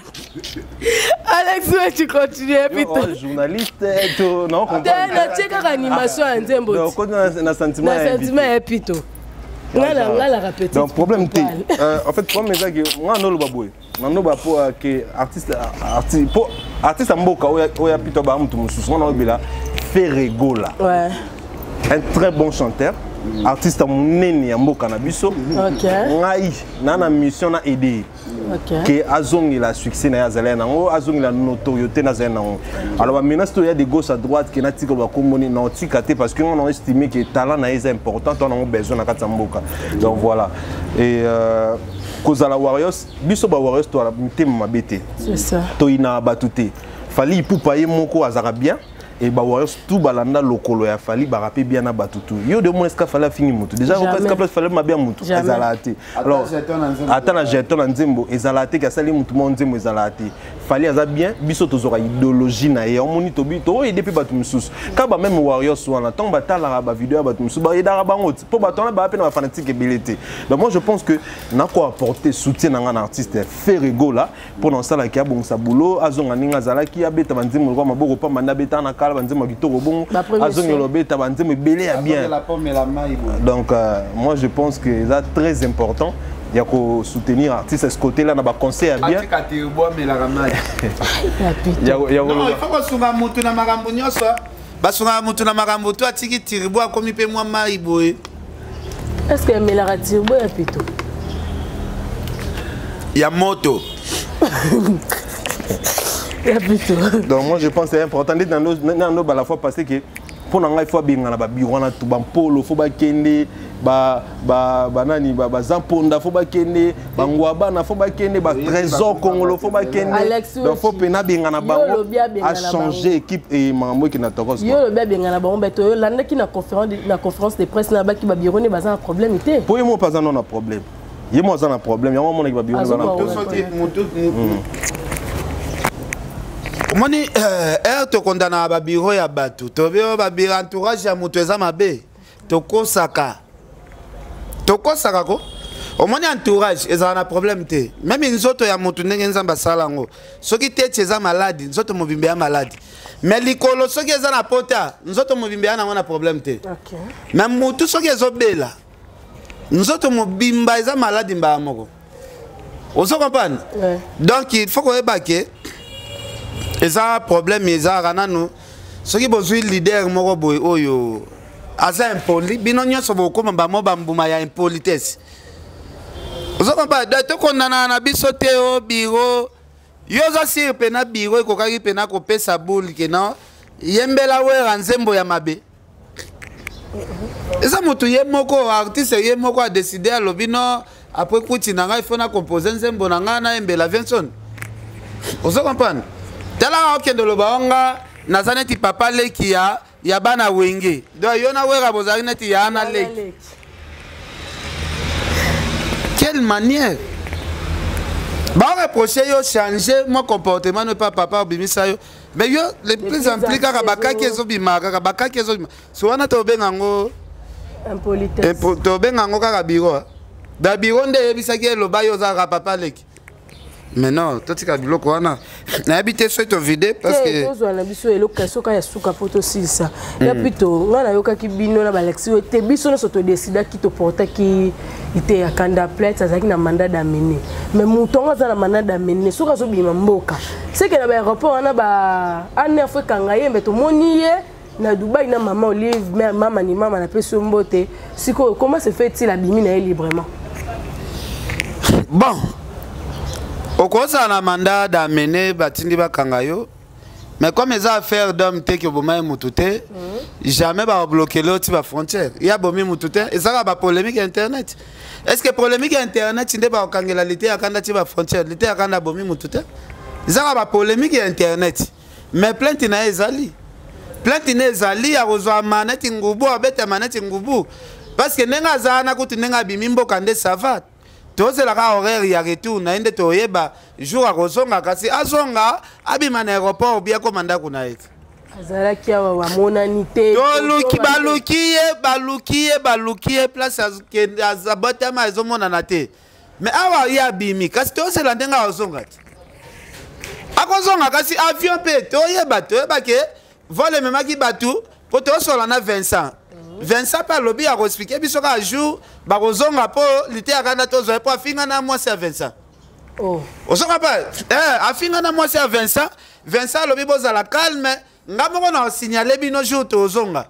Alex, tu continues plutôt. Journaliste, non, comprends. Tu as animation à Nzembo. Donc, on a un sentiment. Un sentiment plutôt. La répétition. Donc, problème, en fait, problème, c'est que moi, on a le baboué. On a pour que artiste mboka, on a plutôt bah, on a fait rigoler. Ouais. Un très bon chanteur. Artiste munene ya mboka na biso. Ngai na mission na aider. Que azongi la succès na yazala nango, azongi la notoriété na zala nango. Alors maintenant il y a des gauche à droite qui na tiko ba komoni na tikate parce que on a estimé que talent na est important, on a besoin na kata mboka. Donc voilà. Et kozala Warriors, biso ba Warriors to la mutema mabete. C'est ça. To ina batute. Fali ipupa ye moko azara bien. Et bah Warriors tout balanda lokolo ya fali ba rapper bien na batutu yo de moins ska fala fini mutu déjà on presque plus fallait ma bien mutu ezalate alors attends jeton na nzembo ezalate ka sali mutu mo nzembo ezalate fali aza bien biso tozora idéologie na ye on moni to bi to et depuis batu mususu ka ba même Warriors wana tant batala ba vidéo batu mususu ba edara bango pour batona ba pe na fanatique abilité donc moi je pense que na ko apporter soutien na un artiste faire rigola pour dans ça la ki abong sa boulot azonga ninga zala ki abeta banzembo ko maboko pa manda beta na donc moi je pense que c'est très important. Il y a qu'à soutenir l'artiste à ce côté-là, on a un conseil à bien. Non, il faut que soit mutu na marambo nyoso. Basunga mutu na marambo to atiki tiribo akomi pe mwa maiboye. Est-ce que melara tiribo ya pito? Ya moto. Donc moi je pense que c'est important d'être dans nos la fois passé que pour nous il faut bien dans ba bureau na tout ban polo faut ba kende ba nani ba zamponda faut ba kende ba ngwaba na faut ba kende ba trésor congolo faut ba kende donc faut pena bien na bango a changer équipe et mambo qui na tokos yo le bien na bango beto yo landa ki na conférence de presse na ba ki ba bureau ne ba un problème té pour moi pas un problème y moi ça un problème y a mon qui ba bureau na Moni to kondana ba bureau ya batu to be ba bureau entourage ya mutu eza mabe to kosaka ko omoni entourage eza na problème te même nzoto ya mutu ndenge nzamba salango soki tete eza maladi nzoto mobimbe ya maladi mais likolo soki eza na pota nzoto mobimbe ya na problème te même mutu soki ezobela nzoto mobimba eza maladi mba moko On se comprend? Donc il faut qu'on ait baqué. Et ça, problème, ils ont nous. Ceux qui besoin leader, moi, oyo. Asa impoli, binonyo sobo comme bambuma ya impolitesse. On se comprend? Dès qu'on a un bisoté au bureau, yoza si pena bureau, kokaki pena kope sa boule, que non. Yembela we ranzembo ya mabe. Et ça, moto yemoko, artiste yemoko a décidé à l'obino. Après kuti nanga il faut na composer nzembo nanga na embela Vincent. On se comprend? Tala okende lobaonga nazaneti papa leki ya bana wenge. Do yona wera bozari neti ya ana leki. Quelle manière? Ba reprocher yo changer mon comportement ne pas papa obimisa yo. Mais yo les plus impliqués kabaka kezo bimaka kabaka kezo bimaka. So wana to bengango impolitesse. To bengango kaka biro. Da biro nde yebisaki loba yo za papa leki. Mais non, toi tu as dit quoi na habité sur ton vidéo parce que tous on a biso elokaso ka ya suka poto sisa. Ya plutôt ngana yoka ki bino na balexi te biso no soto décida ki to porta ki ite ya kanda plate azaki na mandat d'amener. Mais mutonga za na mandat d'amener suka so bima mboka. C'est que na ba aéroport na ba ane fo kangaye mais to moniye na Dubaï na maman Olive mais maman ni maman na peso mbote. Siko comment se fait-il abimi na librement? Bon. Au cours de la mandat d'amener Batindi Bakangayo, mais comme les affaires d'hommes qui ont été moutouté, jamais va bloquer l'autre frontière. Il y a bomi moutouté et ça va polémique internet. Est-ce que polémique internet n'est pas au Kangela l'été à Kanda Tiba frontière, l'été à Kanda bomi moutouté? Ça va polémique internet. Mais plainte n'a ezali. Plainte n'a ezali à rejoindre manette ngubu à bête manette ngubu parce que n'enga zana kuti n'enga bimimbo kande savat. Tous les horaires y a retour na inde toyeba jour à Rosonga kasi azonga abima na aéroport bien commanda kuna ete azala kia wa monanité to balukiye place azabota ma ezomona na te mais awa ya bimi kasi tous la ndenga azonga akozonga kasi avion pe toyeba ke vole memaki batu po to sola na Vincent par lobby a expliqué biso ka jour ba kozonga po lité akanda tozo po afinga na moi c'est Vincent. Oh. Osonga pa afinga na moi c'est Vincent lobby boza la calme ngamoko na signaler bino jour tozonga.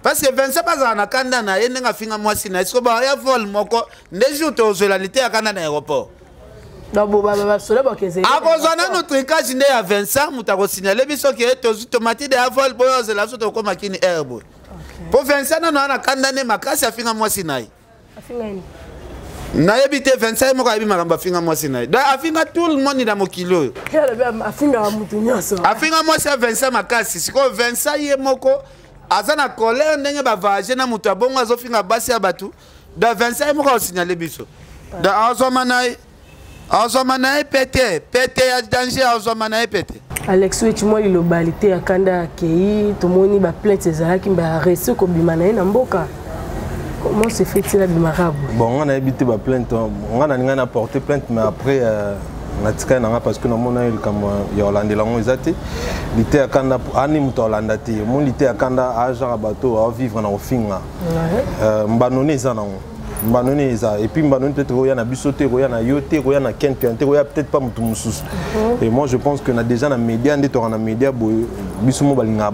Parce que Vincent pas na kanda na yende nga finga moi sina est-ce que ba ya vol moko nde jour tozo la lité akanda na aéroport. Dabo baba sola ba keze. Akozana notre cas inde ya Vincent mutako signaler biso ke tozo tomati de vol boyo zela so to ko makini herbe. Pour Vincent, on a condamné ma casse à finir moi Sinaï. Na habité Vincent, moi j'ai ma finir moi Sinaï. Donc à finir tout le monde dans mon kilo. À finir moi c'est Vincent ma casse. C'est que Vincent y est moko. Azana colère n'engue ba vager na mutu abongo azo finir basi abatu. Donc Vincent moi signaler biso. Donc azomanaï pété à danger azomanaï pété. Alex Wich moi il lobalité akanda kei tomoni ba plainte ezalaki ba reçu ko bimana na mboka. Comment se fait-il à Bimarabu? Bon, on a habité ma plainte, on a porté plainte, mais après, on a tiré parce que nous avons eu comme Yolande Lango Izati, l'été à Kanda, Anim Tolandati, mon l'été à Kanda, à Jean Bateau, à vivre en Ofinga. Mbanoné Zanang. Et puis peut-être qu'il y a un bisoté, il y a un yoté, il y a un kent, il y a peut-être pas Moutoumoussous. Et moi je pense que déjà dans les médias, dans les médias, biso balinga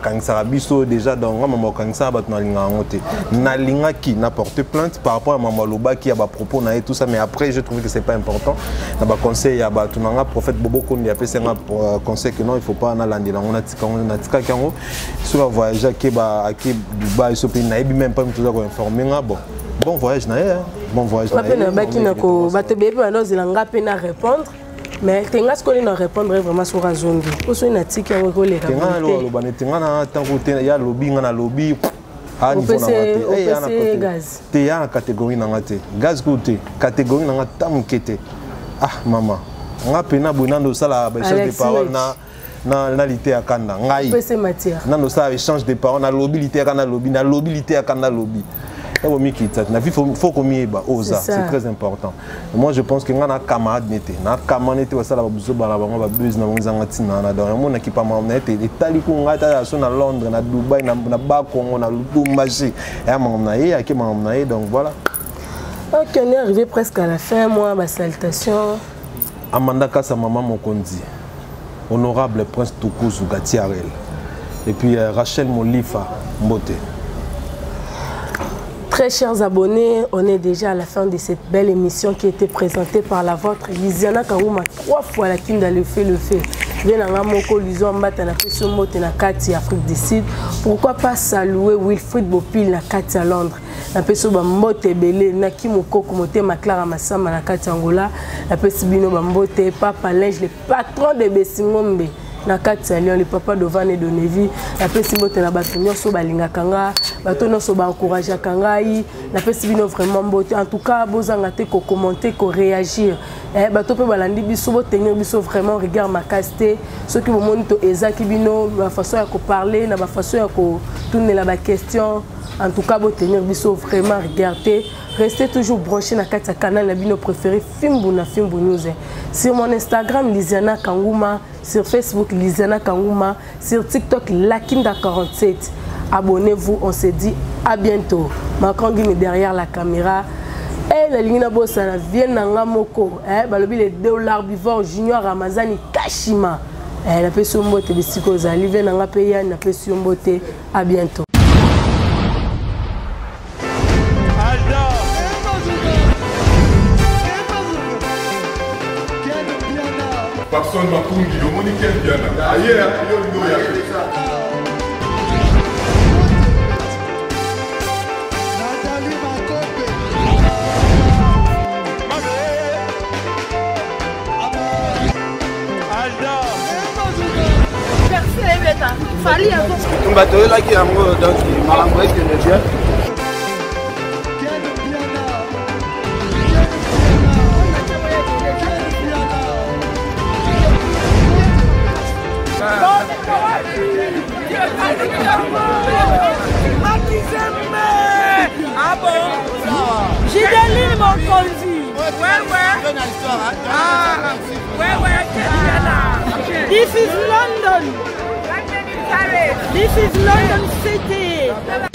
kansara biso déjà dans maman kansara batna linga ngote. Na linga qui n'a porté plainte par rapport à maman Loba qui a ba propos na et tout ça, mais après je trouve que c'est pas important. Na ba conseil ya ba tunanga prophète Bobo Kondi a fait un conseil que non il faut pas na landi na on a tika kango sur voyager qui ba aki Dubaï so pe na même pas tout ça ko informer bon. Bon voyage naïe, bon voyage naïe. Répondre, mais tu as ce qu'on a répondre vraiment sur la zone. Pour ce qui est de gaz. Tu as la catégorie de gaz. Catégorie de ah, maman. On a peine à bonner ça de parole. Na lité à Kanda. Échange de paroles. Na lobby lité à Kanda lobby. Na lobby lité à Kanda lobby. Il faut qu'on y ait osa, c'est très important. Moi je pense que nous avons un camarade, nous avons un camarade qui à Londres, à Dubaï, à Bakongo, à Lubumbashi. Donc voilà. Ok, on est arrivé presque à la fin, moi, ma salutation. Amanda Kassa Maman Mokondi, honorable Prince Tokouzou Gatiarel, et puis Rachel Molifa Mbote. Très chers abonnés, on est déjà à la fin de cette belle émission qui a été présentée par la vôtre Lisiana Karouma 3 fois la Kinda le fait. Bien en Moko, Lison Mbata na Peso Mote na Kati Afrique du Sud. Pourquoi pas saluer Wilfried Bopil na Kati à Londres. Na Peso Bambote Belé, na Kimoko Komote Maklara Massama na Kati Angola. Na Peso Bino Bambote, Papa Linge, le patron de Bessimombe. Na kati ya Lyon, le papa de Van et de Nevi, la pessimbote na batunyo so balinga kanga, batono so ba encourager kangai, la pessimino vraiment bote. En tout cas, bozanga te ko commenter, ko réagir. Bato pe balandi biso bo tenir biso vraiment regard makasté, ceux qui vont monito ezaki bino, la façon ya ko parler, na ba façon ya ko tourner la question. En tout cas, bo tenir biso vraiment regarder. Restez toujours branchés dans le canal de préféré Fimbuna Fimbu News. Sur mon Instagram, Lisiana Kangouma. Sur Facebook, Lisiana Kangouma. Sur TikTok, Lakinda47. Abonnez-vous, on se dit à bientôt. Makangini derrière la caméra. Et la ligne de bossa vient Nangamoko. Balobi les deux l'arbivore Junior Ramazani Kashima. La personne mbote de Sikoza. Live Nangapéya, la personne mbote. À bientôt. Personne m'a conduit, le monde est bien là. Ailleurs, il y a ça. Fali un peu. On va te là qui est amoureux, donc il m'a envoyé que le bien. Ah bon? J'ai des mon conduit. Ouais. Ah, ouais, This is London. This is London City.